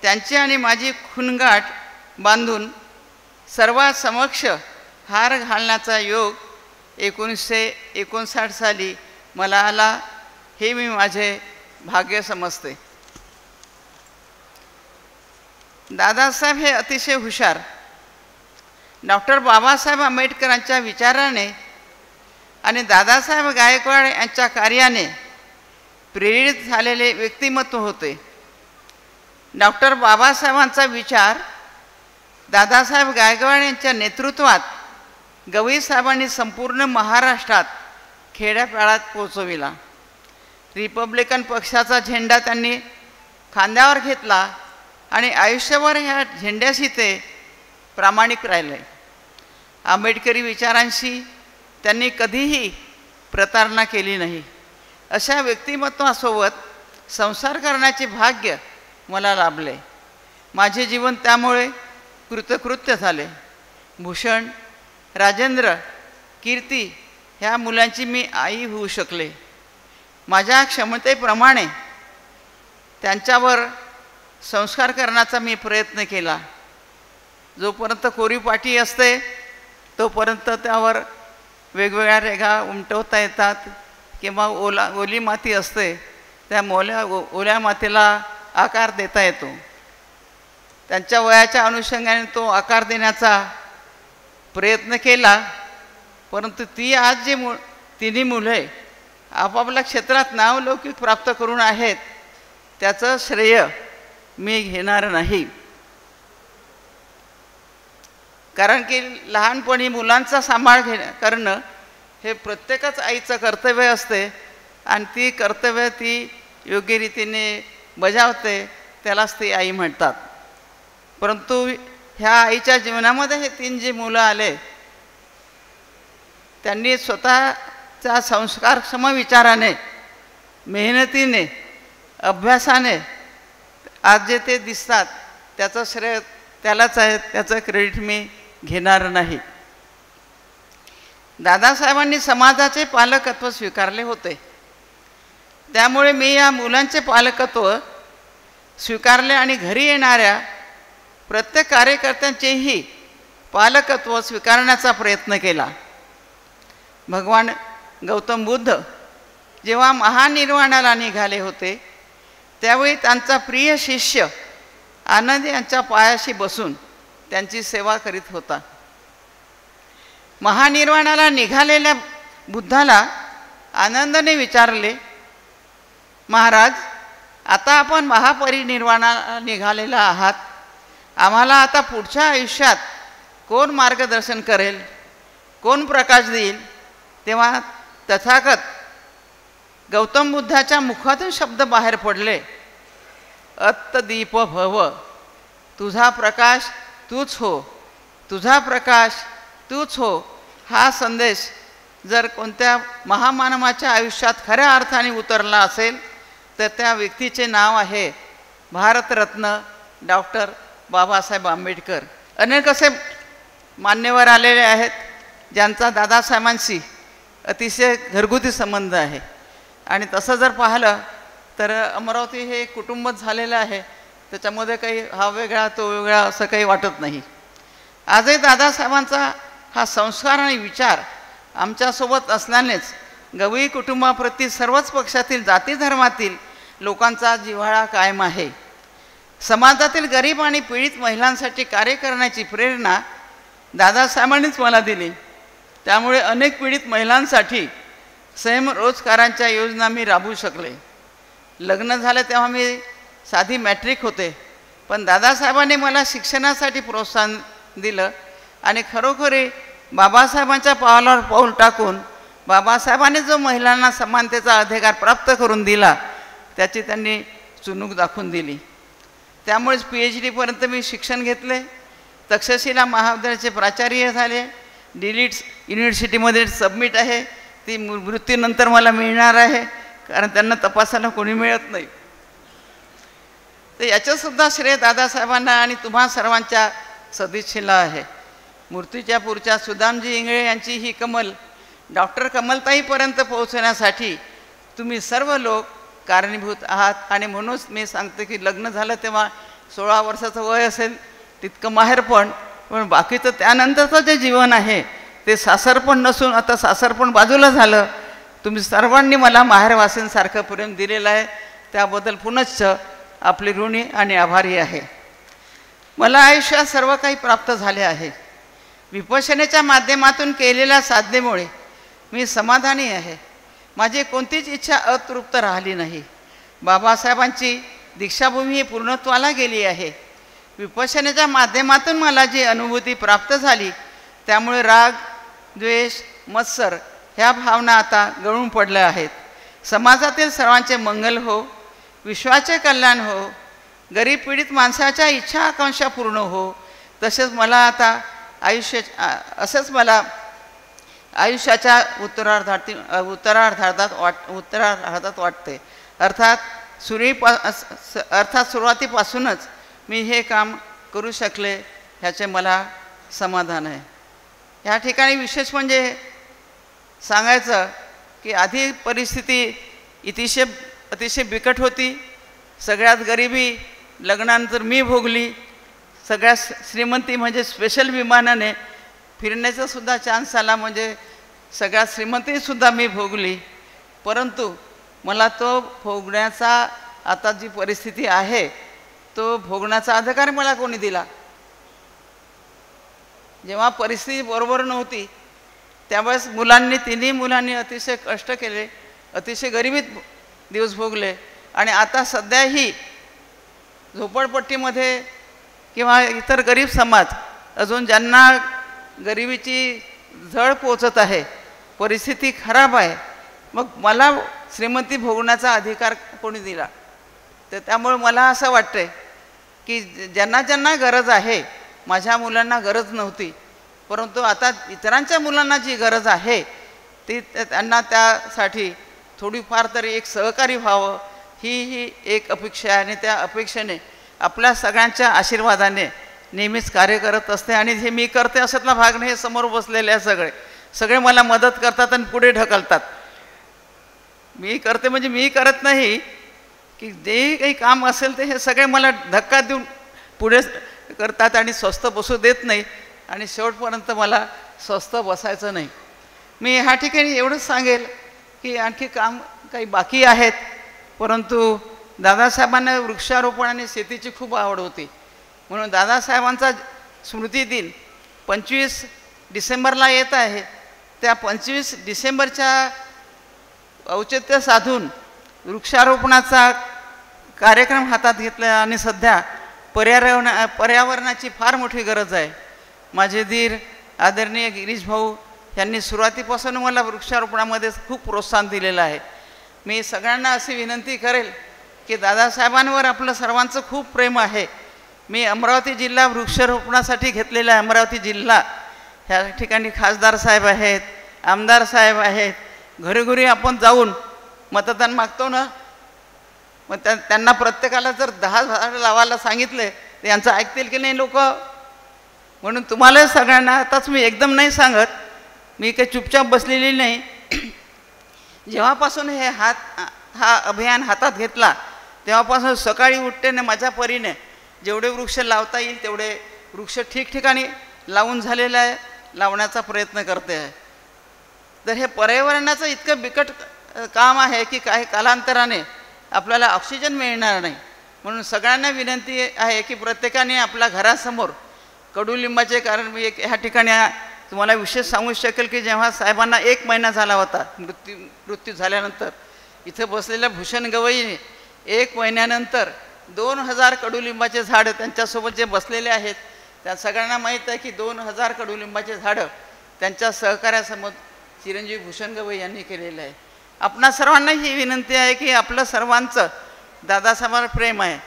C: त्यांची आणि माझी खूणगाठ बांधून सर्वांसमक्ष हार घालण्याचा योग 1959 साली मला आला, हे मी माझे भाग्य समजते. दादासाहेब हे अतिशय हुशार, डॉक्टर बाबासाहेब आंबेडकरांच्या विचाराने आणि दादासाहेब गायकवाड यांच्या कार्याने प्रेरित झालेले व्यक्तिमत्व होते. डॉक्टर बाबासाहेबांचा विचार दादासाहेब गायकवाड यांच्या नेतृत्वात गवई साहेबांनी संपूर्ण महाराष्ट्रात खेड्यापाड्यात पोचविला. रिपब्लिकन पक्षाचा झेंडा त्यांनी खांद्यावर घेतला आणि आयुष्यभर ह्या झेंड्याशी ते प्रामाणिक राहिले. आंबेडकरी विचारांशी त्यांनी कधीही प्रतारणा केली नाही. अशा व्यक्तिमत्वासोबत संसार करण्याचे भाग्य मला लाभले. माझे जीवन त्यामुळे कृतकृत्य झाले. भूषण, राजेंद्र, कीर्ती ह्या मुलांची मी आई होऊ शकले. माझ्या क्षमतेप्रमाणे त्यांच्यावर संस्कार करण्याचा मी प्रयत्न केला. जोपर्यंत कोरीपाटी असते तोपर्यंत त्यावर वेगवेगळ्या रेघा उमटवता येतात किंवा ओली माती असते त्या ओल्या मातीला आकार देता येतो. त्यांच्या वयाच्या अनुषंगाने तो आकार देण्याचा प्रयत्न केला. परंतु ती आज जी तिन्ही मुले आपापल्या क्षेत्रात नावलौकिक प्राप्त करून आहेत त्याचं श्रेय मी घेणार नाही. कारण की लहानपणी मुलांचा सांभाळ करणं हे प्रत्येकच आईचं कर्तव्य असते आणि ती कर्तव्य ती योग्य रीतीने बजावते, त्यालाच ती आई म्हणतात. परंतु ह्या आईच्या जीवनामध्ये हे 3 जी मुलं आले त्यांनी स्वतःच्या संस्कारक्षम विचाराने, मेहनतीने, अभ्यासाने आज जे ते दिसतात त्याचं श्रेय त्यालाच आहे, त्याचं क्रेडिट मी घेणार नाही. दादासाहेबांनी समाजाचे पालकत्व स्वीकारले होते, त्यामुळे मी या मुलांचे पालकत्व स्वीकारले आणि घरी येणाऱ्या प्रत्येक कार्यकर्त्यांचेही पालकत्व स्वीकारण्याचा प्रयत्न केला. भगवान गौतम बुद्ध जेव्हा महानिर्वाणाला निघाले होते त्यावेळी त्यांचा प्रिय शिष्य आनंद यांच्या पायाशी बसून त्यांची सेवा करीत होता. महानिर्वाणाला निघालेल्या बुद्धाला आनंदाने विचारले, महाराज, आता आपण महापरिनिर्वाणाला निघालेला आहात, आम्हाला आता पुढच्या आयुष्यात कोण मार्गदर्शन करेल, कोण प्रकाश देईल? तेव्हा तथागत गौतम बुद्धाच्या मुखातून शब्द बाहेर पडले, अत्तदीप भव, तुझा प्रकाश तूच हो, तुझा प्रकाश तूच हो. हा संदेश जर कोणत्या महामानवाच्या आयुष्यात खऱ्या अर्थाने उतरला असेल तर त्या व्यक्तीचे नाव आहे भारतरत्न डॉक्टर बाबासाहेब आंबेडकर. अनेक असे मान्यवर आलेले आहेत ज्यांचा दादासाहेबांशी अतिशय घरगुती संबंध आहे. आणि तसं जर पाहिलं तर अमरावती हे कुटुंबच झालेलं आहे, त्याच्यामध्ये काही हा वेगळा तो वेगळा असं काही वाटत नाही. आजही दादासाहेबांचा हा संस्कार आणि विचार आमच्यासोबत असल्यानेच गवई कुटुंबाप्रती सर्वच पक्षातील जाती धर्मातील लोकांचा जिव्हाळा कायम आहे. समाजातील गरीब आणि पीडित महिलांसाठी कार्य करण्याची प्रेरणा दादासाहेबांनीच मला दिली. त्यामुळे अनेक पीडित महिलांसाठी स्वयंरोजगारांच्या योजना मी राबवू शकले. लग्न झालं तेव्हा मी साधी मॅट्रिक होते, पण दादासाहेबांनी मला शिक्षणासाठी प्रोत्साहन दिलं आणि खरोखरी बाबासाहेबांच्या पावलावर पाऊल टाकून बाबासाहेबांनी जो महिलांना समानतेचा अधिकार प्राप्त करून दिला त्याची त्यांनी चुणूक दाखवून दिली. त्यामुळेच PhD पर्यंत मी शिक्षण घेतले. तक्षशिला महाविद्यालयाचे प्राचार्य झाले. डिलीट्स युनिव्हर्सिटीमध्ये सबमिट आहे, ती मृत्यूनंतर मला मिळणार आहे, कारण त्यांना तपासायला कोणी मिळत नाही. तर याचंसुद्धा श्रेय दादासाहेबांना आणि तुम्हा सर्वांच्या सदिच्छेला आहे. मूर्तीच्या पुरच्या सुदामजी इंगळे यांची ही कमल डॉक्टर कमलताईपर्यंत पोहोचण्यासाठी तुम्ही सर्व लोक कारणीभूत आहात. आणि म्हणूनच मी सांगते की लग्न झालं तेव्हा 16 वर्षाचं वय असेल तितकं माहेरपण, पण बाकीचं त्यानंतरचं जे जीवन आहे ते सासरपण नसून आता सासरपण बाजूला झालं. तुम्ही सर्वांनी मला माहेरवासींसारखं प्रेम दिलेलं आहे, त्याबद्दल पुनश्च आपली ऋणी आणि आभारी आहे. मला आयुष्यात सर्व काही प्राप्त झाले आहे. विपश्यनेच्या माध्यमातून केलेल्या साधनेमुळे मी समाधानी आहे. माझी कोणतीच इच्छा अतृप्त राहिली नाही. बाबासाहेबांची दीक्षाभूमी पूर्णत्वाला गेली आहे. विपश्यनेच्या माध्यमातून मला जी अनुभूती प्राप्त झाली त्यामुळे राग, द्वेष, मत्सर ह्या भावना आता गळून पडल्या आहेत. समाजातील सर्वांचे मंगल हो, विश्वाचे कल्याण हो, गरीब पीडित माणसाच्या इच्छा आकांक्षा पूर्ण हो. तसेच मला आता मला आयुष्याच्या उत्तरार्धात वाटते. अर्थात सुरुवातीपासूनच मी हे काम करू शकले ह्याचे मला समाधान आहे. ह्या ठिकाणी विशेष म्हणजे सांगायचं की आधी परिस्थिती अतिशय बिकट होती. सगळ्यात गरिबी लग्नानंतर मी भोगली. सगळ्यात श्रीमंती म्हणजे स्पेशल विमानाने फिरण्याचा सुद्धा चान्स आला, म्हणजे सगळ्यात श्रीमंतीसुद्धा मी भोगली. परंतु मला तो भोगण्याचा आता जी परिस्थिती आहे तो भोगण्याचा अधिकार मला कोणी दिला? जेव्हा परिस्थिती बरोबर नव्हती त्यावेळेस तिन्ही मुलांनी अतिशय कष्ट केले, अतिशय गरिबीत दिवस भोगले. आणि आता सध्याही झोपडपट्टीमध्ये किंवा इतर गरीब समाज अजून ज्यांना गरिबीची झळ पोचत आहे, परिस्थिती खराब आहे, मग मला श्रीमंती भोगण्याचा अधिकार कोणी दिला? तर त्यामुळे मला असं वाटतं की ज्यांना गरज आहे, माझ्या मुलांना गरज नव्हती, परंतु आता इतरांच्या मुलांना जी गरज आहे ती त्यांना त्यासाठी थोडीफार तरी एक सहकारी व्हावं ही एक अपेक्षा आहे. आणि त्या अपेक्षेने आपल्या सगळ्यांच्या आशीर्वादाने नेहमीच कार्य करत असते. आणि हे मी करते अशातला भाग नाही, हे समोर बसलेले आहे सगळे मला मदत करतात आणि पुढे ढकलतात. मी करते म्हणजे मी करत नाही की जे काही काम असेल ते हे सगळे मला धक्का देऊन पुढे करतात आणि स्वस्थ बसू देत नाही. आणि शेवटपर्यंत मला स्वस्थ बसायचं नाही. मी ह्या ठिकाणी एवढंच सांगेल की आणखी काम काही बाकी आहेत, परंतु दादासाहेबांना वृक्षारोपण आणि शेतीची खूप आवड होती. म्हणून दादासाहेबांचा स्मृती दिन 25 डिसेंबरला येत आहे. त्या 25 डिसेंबरच्या औचित्य साधून वृक्षारोपणाचा कार्यक्रम हातात घेतला. आणि सध्या पर्यावरणाची फार मोठी गरज आहे. माझे धीर आदरणीय गिरीश भाऊ यांनी सुरुवातीपासून मला वृक्षारोपणामध्ये खूप प्रोत्साहन दिलेलं आहे. मी सगळ्यांना अशी विनंती करेल की दादासाहेबांवर आपलं सर्वांचं खूप प्रेम आहे. मी अमरावती जिल्हा वृक्षारोपणासाठी घेतलेला आहे. अमरावती जिल्हा ह्या ठिकाणी खासदार साहेब आहेत, आमदार साहेब आहेत. घरोघरी आपण जाऊन मतदान मागतो ना, मग त्यांना प्रत्येकाला जर 10 झाडं लावायला सांगितले तर यांचं ऐकतील की नाही लोक? म्हणून तुम्हाला सगळ्यांना आताच मी एकदम नाही सांगत, मी काही चुपचाप बसलेली नाही. जेव्हापासून हा अभियान हातात घेतला तेव्हापासून सकाळी उठते ना माझ्या परीने जेवढे वृक्ष लावता येईल तेवढे वृक्ष ठिकठिकाणी लावून झालेलं आहे, लावण्याचा प्रयत्न करते आहे. तर हे पर्यावरणाचं इतकं बिकट काम आहे की काही कालांतराने आपल्याला ऑक्सिजन मिळणार नाही. म्हणून सगळ्यांना विनंती आहे की प्रत्येकाने आपल्या घरासमोर कडुलिंबाचे, कारण मी ह्या ठिकाणी तुम्हाला विशेष सांगू शकेल की जेव्हा साहेबांना 1 महिना झाला होता मृत्यू झाल्यानंतर, इथं बसलेल्या भूषण गवईने 1 महिन्यानंतर 2000 कडुलिंबाचे झाडं त्यांच्यासोबत जे बसलेले आहेत त्या सगळ्यांना माहीत आहे की 2000 कडुलिंबाचे झाडं त्यांच्या सहकार्यासमोर चिरंजीव भूषण गवई यांनी केलेलं आहे. आपणा सर्वांना ही विनंती आहे की आपलं सर्वांचं दादासाहेबांवर प्रेम आहे.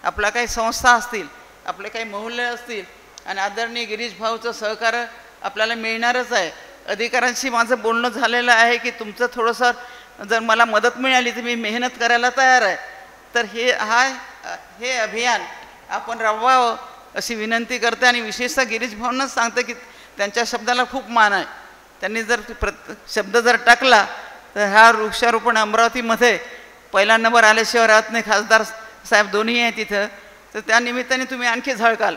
C: आपल्या काही संस्था असतील, आपले काही मोहल्ले असतील आणि आदरणीय गिरीश भाऊचं सहकार्य आपल्याला मिळणारच आहे. अधिकाऱ्यांशी माझं बोलणं झालेलं आहे की तुमचं थोडंसं जर मला मदत मिळाली तर मी मेहनत करायला तयार आहे. तर हे अभियान आपण राबवावं अशी विनंती करते. आणि विशेषतः गिरीश भाऊंनाच सांगते की त्यांच्या शब्दाला खूप मान आहे. त्यांनी जर शब्द जर टाकला तर हा वृक्षारोपण अमरावतीमध्ये पहिला नंबर आल्याशिवाय राहत नाही. खासदार साहेब दोन्ही आहे तिथं, तर त्या निमित्ताने तुम्ही आणखी झळकाल.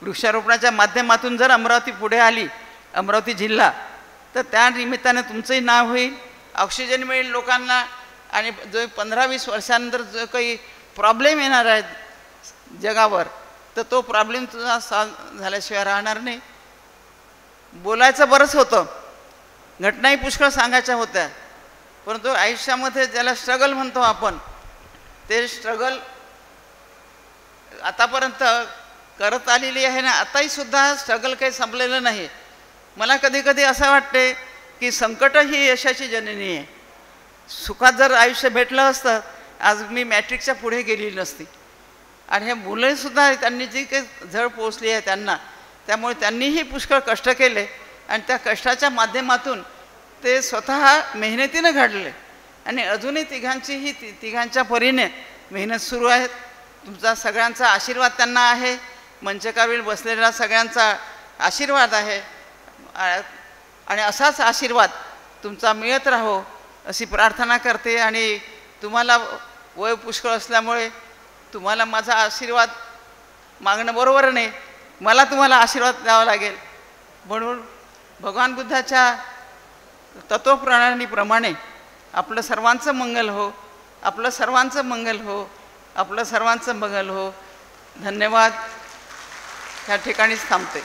C: वृक्षारोपणाच्या माध्यमातून जर अमरावती पुढे आली, अमरावती जिल्हा, तर त्या निमित्ताने तुमचंही नाव होईल, ऑक्सिजन मिळेल लोकांना. आणि जो 15-20 वर्षानंतर जो काही प्रॉब्लेम येणार आहेत जगावर, तर तो प्रॉब्लेम तुझा सॉल्व झाल्याशिवाय राहणार नाही. बोलायचं बरंच होतं, घटनाही पुष्कळ सांगायच्या होत्या, परंतु आयुष्यामध्ये ज्याला स्ट्रगल म्हणतो आपण, ते स्ट्रगल आतापर्यंत करत आलेली आहे ना, आताही सुद्धा स्ट्रगल काही संपलेलं नाही. मला कधी कधी असं वाटते की संकट ही यशाची जननी आहे. सुखात जर आयुष्य भेटलं असतं आज मी मॅट्रिकच्या पुढे गेलेली नसती. आणि हे मुलंसुद्धा त्यांनी जी काही झळ पोचली आहे त्यांना, त्यामुळे त्यांनीही पुष्कळ कष्ट केले आणि त्या कष्टाच्या माध्यमातून ते स्वतः मेहनतीनं घडले आणि अजूनही तिघांच्या परीने मेहनत सुरू आहे. तुमचा सगळ्यांचा आशीर्वाद त्यांना आहे, मंचकावीर बसलेला सगळ्यांचा आशीर्वाद आहे आणि असाच आशीर्वाद तुमचा मिळत राहो अशी प्रार्थना करते. आणि तुम्हाला वय पुष्कळ असल्यामुळे तुम्हाला माझा आशीर्वाद मागणं बरोबर नाही, मला तुम्हाला आशीर्वाद द्यावा लागेल. म्हणून भगवान बुद्धाच्या तत्वप्रणालीप्रमाणे आपलं सर्वांचं मंगल हो, आपलं सर्वांचं मंगल हो, आपलं सर्वांचं मंगल हो. धन्यवाद. ह्या ठिकाणीच थांबते.